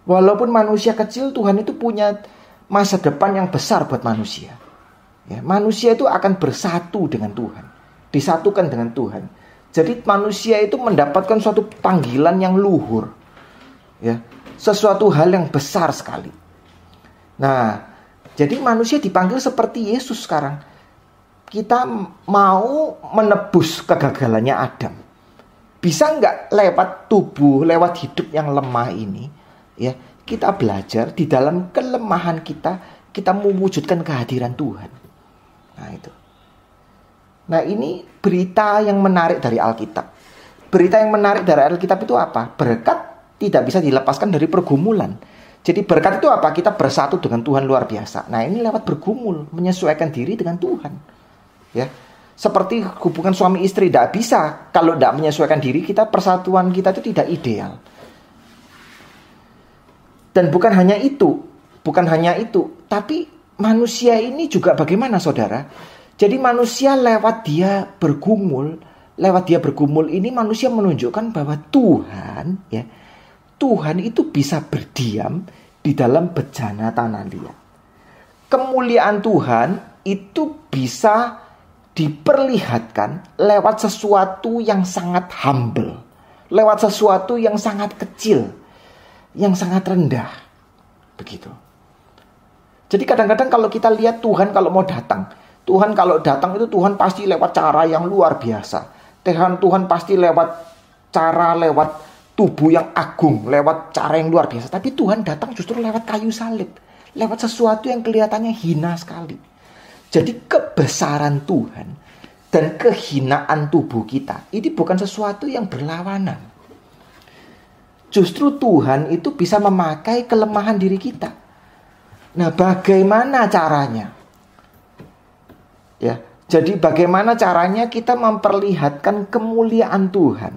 [SPEAKER 1] Walaupun manusia kecil, Tuhan itu punya masa depan yang besar buat manusia. Ya, manusia itu akan bersatu dengan Tuhan, disatukan dengan Tuhan. Jadi manusia itu mendapatkan suatu panggilan yang luhur, ya, sesuatu hal yang besar sekali. Nah, jadi manusia dipanggil seperti Yesus sekarang. Kita mau menebus kegagalannya Adam. Bisa nggak lewat tubuh, lewat hidup yang lemah ini, ya, kita belajar di dalam kelemahan kita mewujudkan kehadiran Tuhan. Nah, itu. Nah, ini berita yang menarik dari Alkitab. Berita yang menarik dari Alkitab itu apa? Berkat tidak bisa dilepaskan dari pergumulan. Jadi berkat itu apa? Kita bersatu dengan Tuhan luar biasa. Nah, ini lewat bergumul, menyesuaikan diri dengan Tuhan. Ya. Seperti hubungan suami istri, tidak bisa kalau tidak menyesuaikan diri kita, persatuan kita itu tidak ideal. Dan bukan hanya itu, tapi manusia ini juga bagaimana, saudara? Jadi manusia lewat dia bergumul ini manusia menunjukkan bahwa Tuhan itu bisa berdiam di dalam bejana tanah liat. Kemuliaan Tuhan itu bisa diperlihatkan lewat sesuatu yang sangat humble, lewat sesuatu yang sangat kecil, yang sangat rendah, begitu. Jadi kadang-kadang kalau kita lihat Tuhan kalau mau datang, itu Tuhan pasti lewat cara yang luar biasa. Tuhan pasti lewat tubuh yang agung, lewat cara yang luar biasa. Tapi Tuhan datang justru lewat kayu salib, lewat sesuatu yang kelihatannya hina sekali. Jadi kebesaran Tuhan dan kehinaan tubuh kita, ini bukan sesuatu yang berlawanan. Justru Tuhan itu bisa memakai kelemahan diri kita. Nah, bagaimana caranya? Ya, jadi bagaimana caranya kita memperlihatkan kemuliaan Tuhan?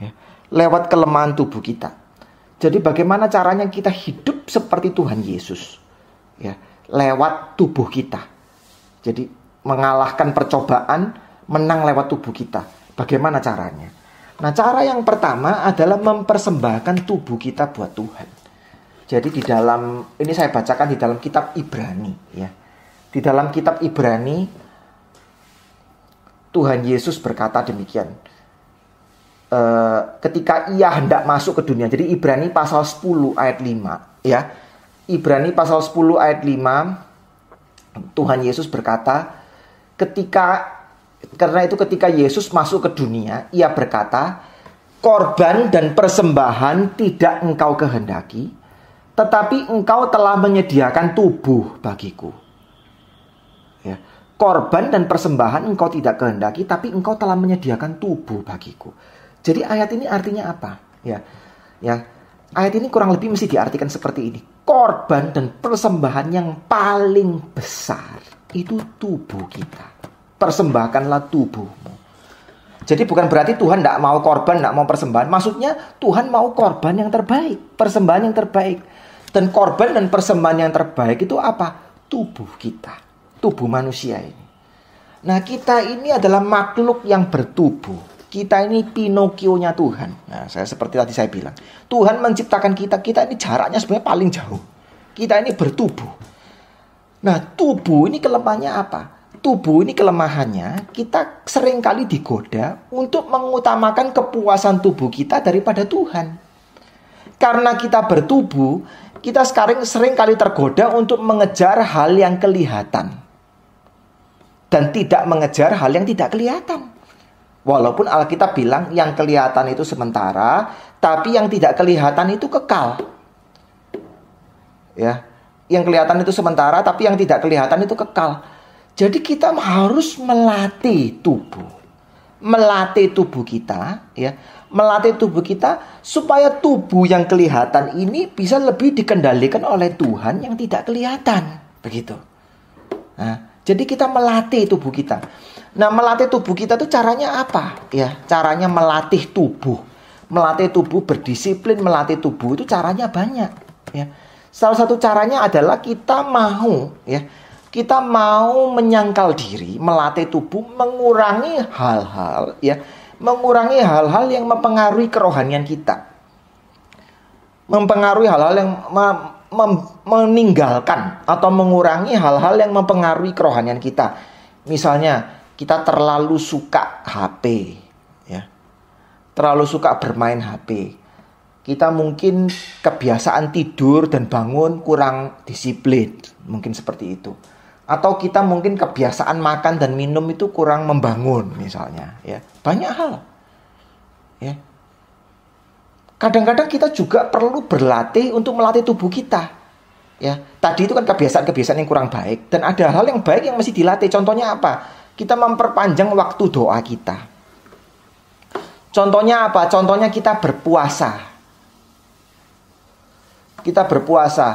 [SPEAKER 1] Ya, lewat kelemahan tubuh kita. Jadi bagaimana caranya kita hidup seperti Tuhan Yesus? Ya, lewat tubuh kita. Jadi mengalahkan percobaan, menang lewat tubuh kita. Bagaimana caranya? Nah, cara yang pertama adalah mempersembahkan tubuh kita buat Tuhan. Jadi di dalam, ini saya bacakan di dalam kitab Ibrani, ya. Di dalam kitab Ibrani, Tuhan Yesus berkata demikian. Ketika ia hendak masuk ke dunia. Jadi Ibrani pasal 10 ayat 5, ya. Ibrani pasal 10 ayat 5, Tuhan Yesus berkata, karena itu ketika Yesus masuk ke dunia, ia berkata, korban dan persembahan tidak engkau kehendaki, tetapi engkau telah menyediakan tubuh bagiku. Ya. Korban dan persembahan engkau tidak kehendaki, tapi engkau telah menyediakan tubuh bagiku. Jadi ayat ini artinya apa? Ya, ayat ini kurang lebih mesti diartikan seperti ini. Korban dan persembahan yang paling besar itu tubuh kita. Persembahkanlah tubuhmu. Jadi bukan berarti Tuhan tidak mau korban, tidak mau persembahan. Maksudnya Tuhan mau korban yang terbaik, persembahan yang terbaik. Dan korban dan persembahan yang terbaik itu apa? Tubuh kita, tubuh manusia ini. Nah, kita ini adalah makhluk yang bertubuh. Kita ini Pinocchio-nya Tuhan. Nah, seperti tadi saya bilang, Tuhan menciptakan kita ini jaraknya sebenarnya paling jauh. Kita ini bertubuh. Nah, tubuh ini kelemahannya apa? Tubuh ini kelemahannya, kita seringkali digoda untuk mengutamakan kepuasan tubuh kita daripada Tuhan. Karena kita bertubuh, kita sekarang seringkali tergoda untuk mengejar hal yang kelihatan. Dan tidak mengejar hal yang tidak kelihatan. Walaupun Alkitab bilang yang kelihatan itu sementara, tapi yang tidak kelihatan itu kekal. Ya, yang kelihatan itu sementara, tapi yang tidak kelihatan itu kekal. Jadi kita harus melatih tubuh. Melatih tubuh kita, ya. Melatih tubuh kita supaya tubuh yang kelihatan ini bisa lebih dikendalikan oleh Tuhan yang tidak kelihatan. Begitu. Nah, jadi kita melatih tubuh kita. Nah, melatih tubuh kita itu caranya apa? Ya, caranya melatih tubuh. Melatih tubuh berdisiplin, melatih tubuh itu caranya banyak, ya. Salah satu caranya adalah kita mau, ya. Kita mau menyangkal diri, melatih tubuh, mengurangi hal-hal, ya. Mengurangi hal-hal yang mempengaruhi kerohanian kita. Mempengaruhi hal-hal yang meninggalkan atau mengurangi hal-hal yang mempengaruhi kerohanian kita. Misalnya, kita terlalu suka HP, ya. Terlalu suka bermain HP. Kita mungkin kebiasaan tidur dan bangun kurang disiplin, mungkin seperti itu. Atau kita mungkin kebiasaan makan dan minum itu kurang membangun, misalnya, ya. Banyak hal, ya. Kadang-kadang kita juga perlu berlatih untuk melatih tubuh kita, ya. Tadi itu kan kebiasaan-kebiasaan yang kurang baik, dan ada hal yang baik yang mesti dilatih. Contohnya apa? Kita memperpanjang waktu doa kita. Contohnya apa? Contohnya kita berpuasa. Kita berpuasa.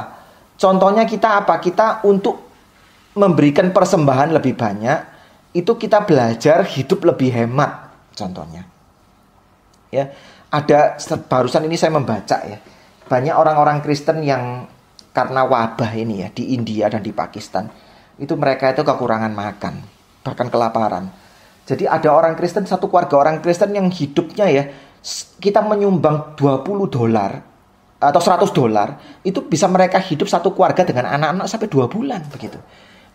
[SPEAKER 1] Contohnya kita apa? Kita untuk memberikan persembahan lebih banyak, itu kita belajar hidup lebih hemat. Contohnya. Ya, ada barusan ini saya membaca, ya. Banyak orang-orang Kristen yang karena wabah ini, ya, di India dan di Pakistan, itu mereka itu kekurangan makan, bahkan kelaparan. Jadi ada orang Kristen, satu keluarga orang Kristen yang hidupnya, ya, kita menyumbang $20 atau $100, itu bisa mereka hidup satu keluarga dengan anak-anak sampai 2 bulan begitu.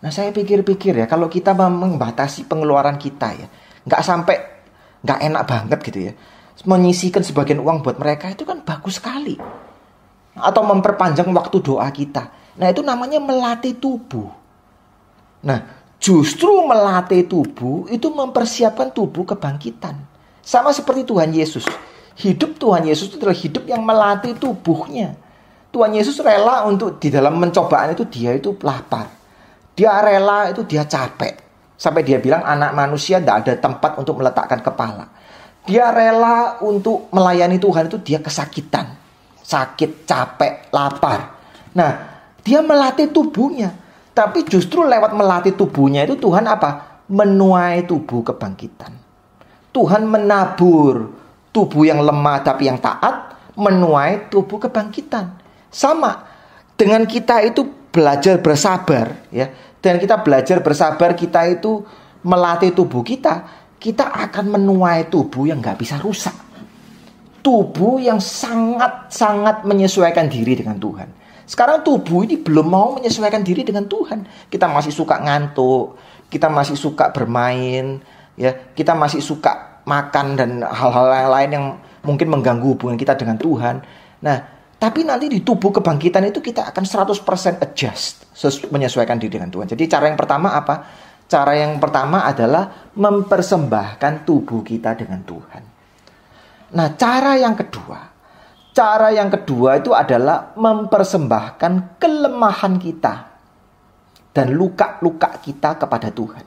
[SPEAKER 1] Nah, saya pikir-pikir, ya, kalau kita membatasi pengeluaran kita, ya, nggak enak banget gitu, ya, menyisihkan sebagian uang buat mereka itu kan bagus sekali. Atau memperpanjang waktu doa kita. Nah, itu namanya melatih tubuh. Nah, justru melatih tubuh itu mempersiapkan tubuh kebangkitan. Sama seperti Tuhan Yesus. Hidup Tuhan Yesus itu adalah hidup yang melatih tubuhnya. Tuhan Yesus rela untuk di dalam mencobaan itu dia itu lapar. Dia rela itu dia capek. Sampai dia bilang anak manusia tidak ada tempat untuk meletakkan kepala. Dia rela untuk melayani Tuhan itu dia kesakitan. Sakit, capek, lapar. Nah, dia melatih tubuhnya. Tapi justru lewat melatih tubuhnya itu Tuhan apa? Menuai tubuh kebangkitan. Tuhan menabur tubuh yang lemah tapi yang taat, menuai tubuh kebangkitan. Sama dengan kita itu belajar bersabar, ya. Dan kita belajar bersabar, kita itu melatih tubuh kita, kita akan menuai tubuh yang nggak bisa rusak. Tubuh yang sangat-sangat menyesuaikan diri dengan Tuhan. Sekarang tubuh ini belum mau menyesuaikan diri dengan Tuhan. Kita masih suka ngantuk, kita masih suka bermain, ya, kita masih suka makan dan hal-hal yang lain yang mungkin mengganggu hubungan kita dengan Tuhan. Nah, tapi nanti di tubuh kebangkitan itu kita akan 100% adjust, menyesuaikan diri dengan Tuhan. Jadi cara yang pertama apa? Cara yang pertama adalah mempersembahkan tubuh kita dengan Tuhan. Nah, cara yang kedua itu adalah mempersembahkan kelemahan kita dan luka-luka kita kepada Tuhan.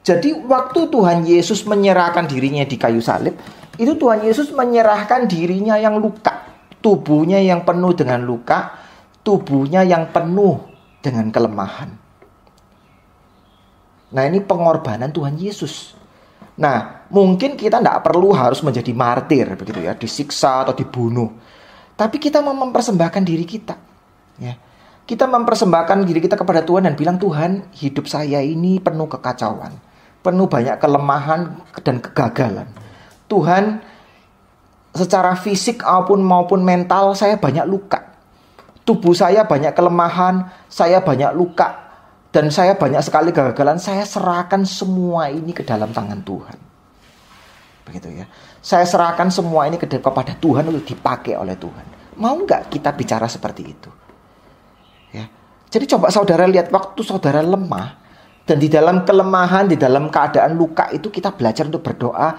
[SPEAKER 1] Jadi waktu Tuhan Yesus menyerahkan dirinya di kayu salib, itu Tuhan Yesus menyerahkan dirinya yang luka, tubuhnya yang penuh dengan luka, tubuhnya yang penuh dengan kelemahan. Nah, ini pengorbanan Tuhan Yesus. Nah, mungkin kita tidak perlu harus menjadi martir, begitu ya, disiksa atau dibunuh. Tapi kita mau mempersembahkan diri kita, ya. Kita mempersembahkan diri kita kepada Tuhan dan bilang, Tuhan, hidup saya ini penuh kekacauan, penuh banyak kelemahan dan kegagalan. Tuhan, secara fisik maupun mental saya banyak luka. Tubuh saya banyak kelemahan, saya banyak luka, dan saya banyak sekali kegagalan. Saya serahkan semua ini ke dalam tangan Tuhan. Begitu ya. Saya serahkan semua ini kepada Tuhan untuk dipakai oleh Tuhan. Mau nggak kita bicara seperti itu? Ya. Jadi coba saudara lihat waktu saudara lemah, dan di dalam kelemahan, di dalam keadaan luka itu kita belajar untuk berdoa,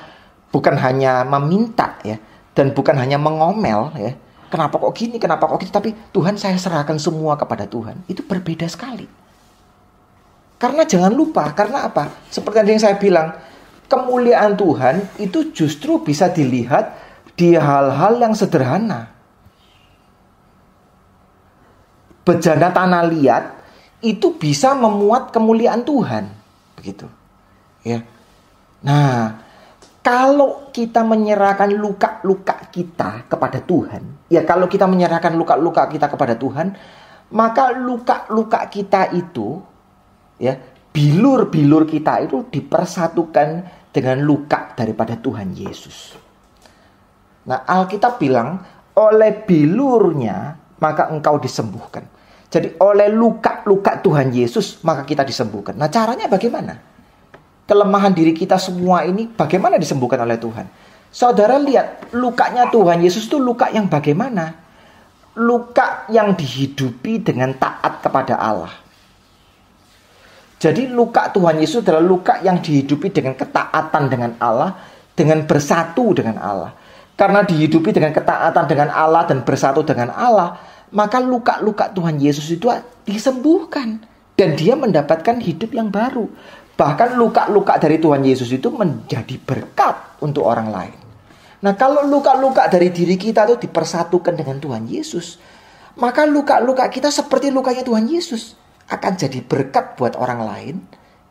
[SPEAKER 1] bukan hanya meminta ya, dan bukan hanya mengomel ya. Kenapa kok gini, kenapa kok gitu, tapi Tuhan saya serahkan semua kepada Tuhan. Itu berbeda sekali. Karena jangan lupa, karena apa? Seperti yang saya bilang, kemuliaan Tuhan itu justru bisa dilihat di hal-hal yang sederhana. Bejana tanah liat itu bisa memuat kemuliaan Tuhan, begitu. Ya. Nah, kalau kita menyerahkan luka-luka kita kepada Tuhan, ya kalau kita menyerahkan luka-luka kita kepada Tuhan, maka luka-luka kita itu, ya, bilur-bilur kita itu dipersatukan dengan luka daripada Tuhan Yesus. Nah, Alkitab bilang, oleh bilurnya maka engkau disembuhkan. Jadi oleh luka-luka Tuhan Yesus maka kita disembuhkan. Nah, caranya bagaimana? Kelemahan diri kita semua ini bagaimana disembuhkan oleh Tuhan? Saudara lihat, lukanya Tuhan Yesus itu luka yang bagaimana? Luka yang dihidupi dengan taat kepada Allah. Jadi luka Tuhan Yesus adalah luka yang dihidupi dengan ketaatan dengan Allah, dengan bersatu dengan Allah. Karena dihidupi dengan ketaatan dengan Allah dan bersatu dengan Allah, maka luka-luka Tuhan Yesus itu disembuhkan. Dan dia mendapatkan hidup yang baru. Bahkan luka-luka dari Tuhan Yesus itu menjadi berkat untuk orang lain. Nah, kalau luka-luka dari diri kita itu dipersatukan dengan Tuhan Yesus, maka luka-luka kita seperti lukanya Tuhan Yesus akan jadi berkat buat orang lain,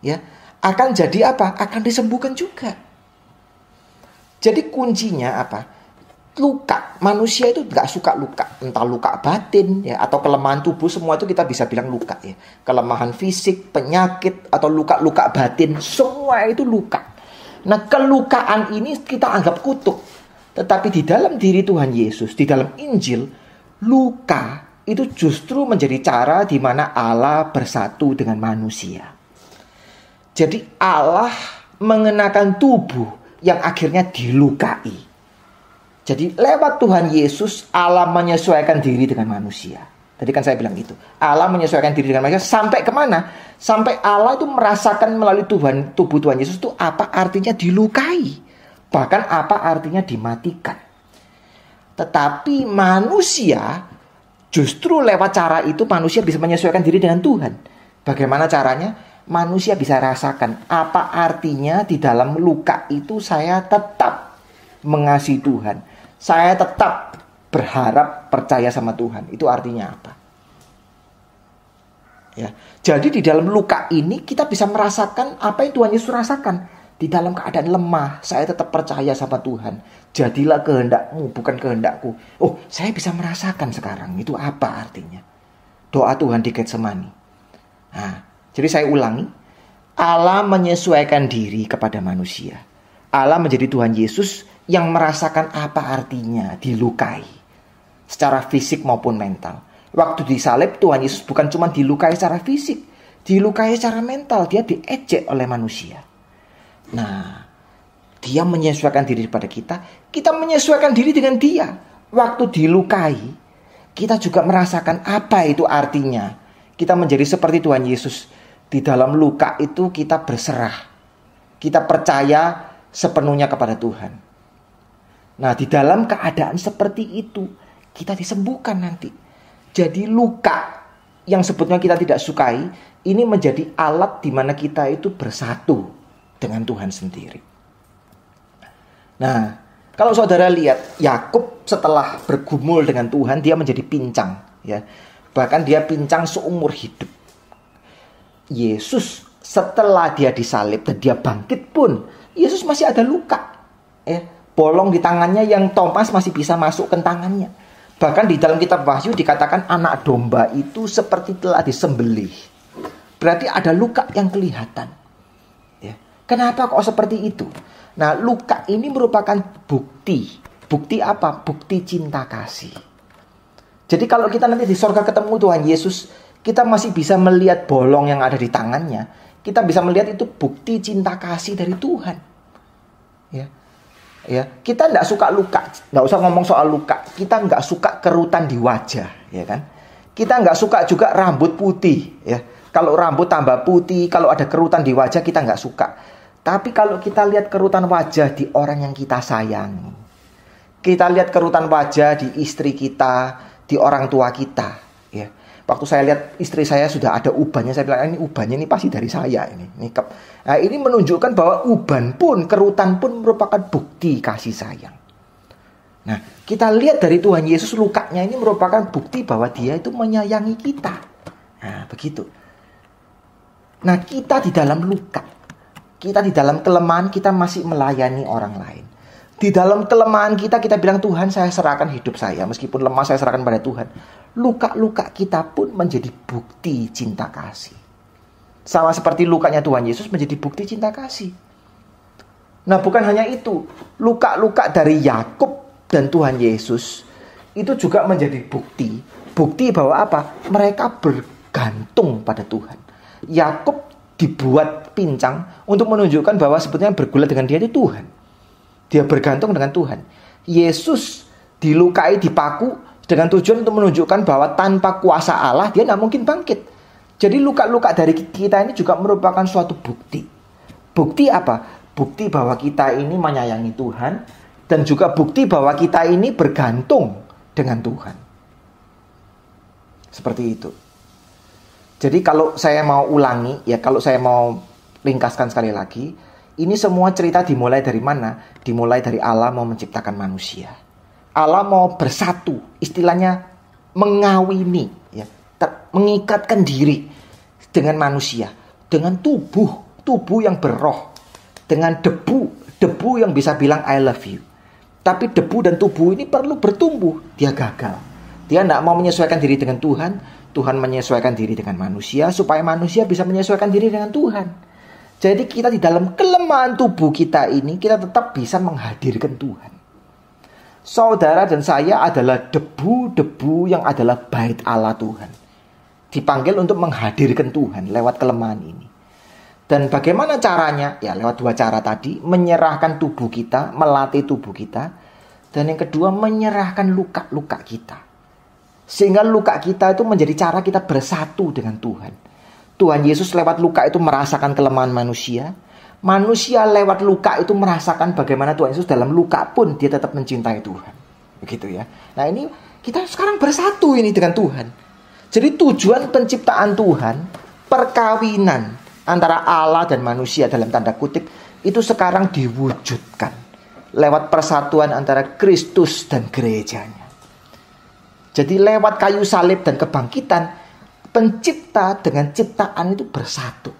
[SPEAKER 1] ya. Akan jadi apa? Akan disembuhkan juga. Jadi kuncinya apa? Luka, manusia itu gak suka luka, entah luka batin ya, atau kelemahan tubuh, semua itu kita bisa bilang luka ya. Kelemahan fisik, penyakit, atau luka-luka batin, semua itu luka. Nah, kelukaan ini kita anggap kutuk. Tetapi di dalam diri Tuhan Yesus, di dalam Injil, luka itu justru menjadi cara di mana Allah bersatu dengan manusia. Jadi Allah mengenakan tubuh yang akhirnya dilukai. Jadi lewat Tuhan Yesus, Allah menyesuaikan diri dengan manusia. Tadi kan saya bilang gitu. Allah menyesuaikan diri dengan manusia sampai kemana? Sampai Allah itu merasakan melalui tubuh Tuhan Yesus itu apa artinya dilukai. Bahkan apa artinya dimatikan. Tetapi manusia, justru lewat cara itu manusia bisa menyesuaikan diri dengan Tuhan. Bagaimana caranya? manusia bisa rasakan apa artinya di dalam luka itu saya tetap mengasihi Tuhan. Saya tetap berharap percaya sama Tuhan. Itu artinya apa? Ya. Jadi di dalam luka ini kita bisa merasakan apa yang Tuhan Yesus rasakan. Di dalam keadaan lemah, saya tetap percaya sama Tuhan. Jadilah kehendakmu, bukan kehendakku. Oh, saya bisa merasakan sekarang. Itu apa artinya? Doa Tuhan di Getsemani. Nah, jadi saya ulangi. Allah menyesuaikan diri kepada manusia. Allah menjadi Tuhan Yesus yang merasakan apa artinya dilukai. Secara fisik maupun mental. Waktu disalib, Tuhan Yesus bukan cuma dilukai secara fisik. Dilukai secara mental. Dia diejek oleh manusia. Nah, dia menyesuaikan diri kepada kita. Kita menyesuaikan diri dengan dia. Waktu dilukai, kita juga merasakan apa itu artinya. Kita menjadi seperti Tuhan Yesus. Di dalam luka itu kita berserah. Kita percaya sepenuhnya kepada Tuhan. Nah, di dalam keadaan seperti itu, kita disembuhkan nanti. Jadi luka yang sebetulnya kita tidak sukai, ini menjadi alat di mana kita itu bersatu dengan Tuhan sendiri. Nah, kalau saudara lihat Yakub setelah bergumul dengan Tuhan, dia menjadi pincang, ya. Bahkan dia pincang seumur hidup. Yesus setelah dia disalib dan dia bangkit pun, Yesus masih ada luka, ya. Bolong di tangannya yang Thomas masih bisa masuk ke tangannya. Bahkan di dalam kitab Wahyu dikatakan anak domba itu seperti telah disembelih. Berarti ada luka yang kelihatan. Ya. Kenapa kok seperti itu? Nah, luka ini merupakan bukti. Bukti apa? Bukti cinta kasih. Jadi kalau kita nanti di sorga ketemu Tuhan Yesus, kita masih bisa melihat bolong yang ada di tangannya. Kita bisa melihat itu bukti cinta kasih dari Tuhan. Ya. Ya, kita nggak suka luka, nggak usah ngomong soal luka. Kita nggak suka kerutan di wajah, ya kan? Kita nggak suka juga rambut putih, ya. Kalau rambut tambah putih, kalau ada kerutan di wajah kita nggak suka. Tapi kalau kita lihat kerutan wajah di orang yang kita sayang, kita lihat kerutan wajah di istri kita, di orang tua kita, ya. Waktu saya lihat istri saya sudah ada ubannya, saya bilang ini ubannya ini pasti dari saya ini. Nah, ini menunjukkan bahwa uban pun, kerutan pun merupakan bukti kasih sayang. Nah, kita lihat dari Tuhan Yesus lukanya ini merupakan bukti bahwa dia itu menyayangi kita. Nah, begitu. Nah, kita di dalam luka, kita di dalam kelemahan, kita masih melayani orang lain. Di dalam kelemahan kita bilang Tuhan saya serahkan hidup saya. Meskipun lemah saya serahkan pada Tuhan. Luka-luka kita pun menjadi bukti cinta kasih. Sama seperti lukanya Tuhan Yesus menjadi bukti cinta kasih. Nah, bukan hanya itu. Luka-luka dari Yakub dan Tuhan Yesus itu juga menjadi bukti. Bukti bahwa apa? Mereka bergantung pada Tuhan. Yakub dibuat pincang untuk menunjukkan bahwa sebetulnya bergulat dengan dia itu Tuhan. Dia bergantung dengan Tuhan. Yesus dilukai, dipaku dengan tujuan untuk menunjukkan bahwa tanpa kuasa Allah dia tidak mungkin bangkit. Jadi luka-luka dari kita ini juga merupakan suatu bukti. Bukti apa? Bukti bahwa kita ini menyayangi Tuhan. Dan juga bukti bahwa kita ini bergantung dengan Tuhan. Seperti itu. Jadi kalau saya mau ulangi, ya kalau saya mau ringkaskan sekali lagi. Ini semua cerita dimulai dari mana? Dimulai dari Allah mau menciptakan manusia. Allah mau bersatu, istilahnya mengawini, ya, mengikatkan diri dengan manusia, dengan tubuh yang berroh, dengan debu yang bisa bilang I love you. Tapi debu dan tubuh ini perlu bertumbuh, dia gagal. Dia tidak mau menyesuaikan diri dengan Tuhan, Tuhan menyesuaikan diri dengan manusia, supaya manusia bisa menyesuaikan diri dengan Tuhan. Jadi kita di dalam kelemahan tubuh kita ini, kita tetap bisa menghadirkan Tuhan. Saudara dan saya adalah debu-debu yang adalah bait Allah Tuhan. Dipanggil untuk menghadirkan Tuhan lewat kelemahan ini. Dan bagaimana caranya? Ya lewat dua cara tadi. Menyerahkan tubuh kita, melatih tubuh kita. Dan yang kedua menyerahkan luka-luka kita. Sehingga luka kita itu menjadi cara kita bersatu dengan Tuhan. Tuhan Yesus lewat luka itu merasakan kelemahan manusia. Manusia lewat luka itu merasakan bagaimana Tuhan Yesus dalam luka pun dia tetap mencintai Tuhan. Begitu ya. Nah ini kita sekarang bersatu ini dengan Tuhan. Jadi tujuan penciptaan Tuhan, perkawinan antara Allah dan manusia dalam tanda kutip itu sekarang diwujudkan lewat persatuan antara Kristus dan gerejanya. Jadi lewat kayu salib dan kebangkitan, pencipta dengan ciptaan itu bersatu.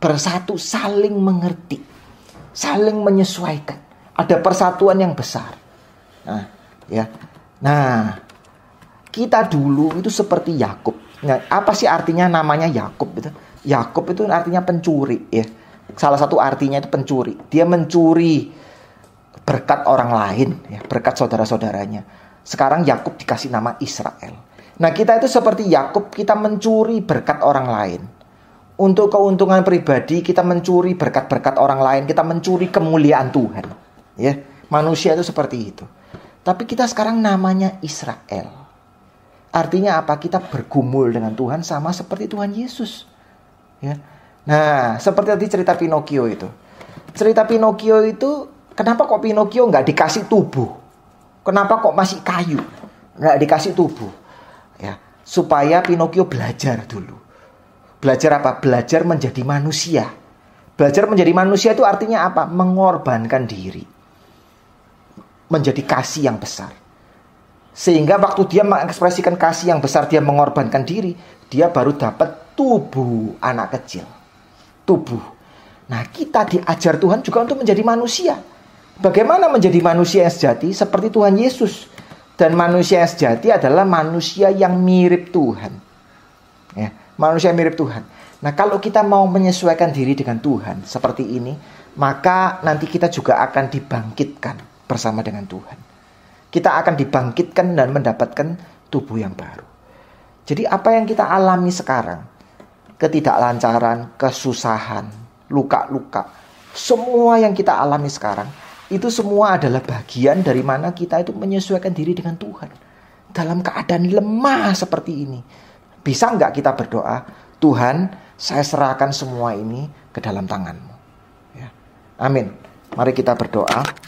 [SPEAKER 1] Bersatu, saling mengerti, saling menyesuaikan. Ada persatuan yang besar. Nah, kita dulu itu seperti Yakub. Nah, apa sih artinya namanya Yakub itu? Yakub itu artinya pencuri, ya. Salah satu artinya itu pencuri. Dia mencuri berkat orang lain, ya, berkat saudara-saudaranya. Sekarang Yakub dikasih nama Israel. Nah, kita itu seperti Yakub, kita mencuri berkat orang lain. Untuk keuntungan pribadi, kita mencuri berkat-berkat orang lain, kita mencuri kemuliaan Tuhan. Ya, manusia itu seperti itu. Tapi kita sekarang namanya Israel. Artinya apa? Kita bergumul dengan Tuhan sama seperti Tuhan Yesus. Ya. Nah, seperti tadi cerita Pinocchio itu. Cerita Pinocchio itu, kenapa kok Pinocchio nggak dikasih tubuh? Kenapa kok masih kayu? Nggak dikasih tubuh. Ya, supaya Pinocchio belajar dulu. Belajar apa? Belajar menjadi manusia. Belajar menjadi manusia itu artinya apa? Mengorbankan diri. Menjadi kasih yang besar. Sehingga waktu dia mengekspresikan kasih yang besar, dia mengorbankan diri, dia baru dapat tubuh anak kecil. Tubuh. Nah, kita diajar Tuhan juga untuk menjadi manusia. Bagaimana menjadi manusia yang sejati? Seperti Tuhan Yesus. Dan manusia yang sejati adalah manusia yang mirip Tuhan. Ya, manusia yang mirip Tuhan. Nah, kalau kita mau menyesuaikan diri dengan Tuhan seperti ini, maka nanti kita juga akan dibangkitkan bersama dengan Tuhan. Kita akan dibangkitkan dan mendapatkan tubuh yang baru. Jadi apa yang kita alami sekarang, ketidaklancaran, kesusahan, luka-luka, semua yang kita alami sekarang, itu semua adalah bagian dari mana kita itu menyesuaikan diri dengan Tuhan. Dalam keadaan lemah seperti ini, bisa nggak kita berdoa, Tuhan, saya serahkan semua ini ke dalam tangan-Mu. Ya. Amin. Mari kita berdoa.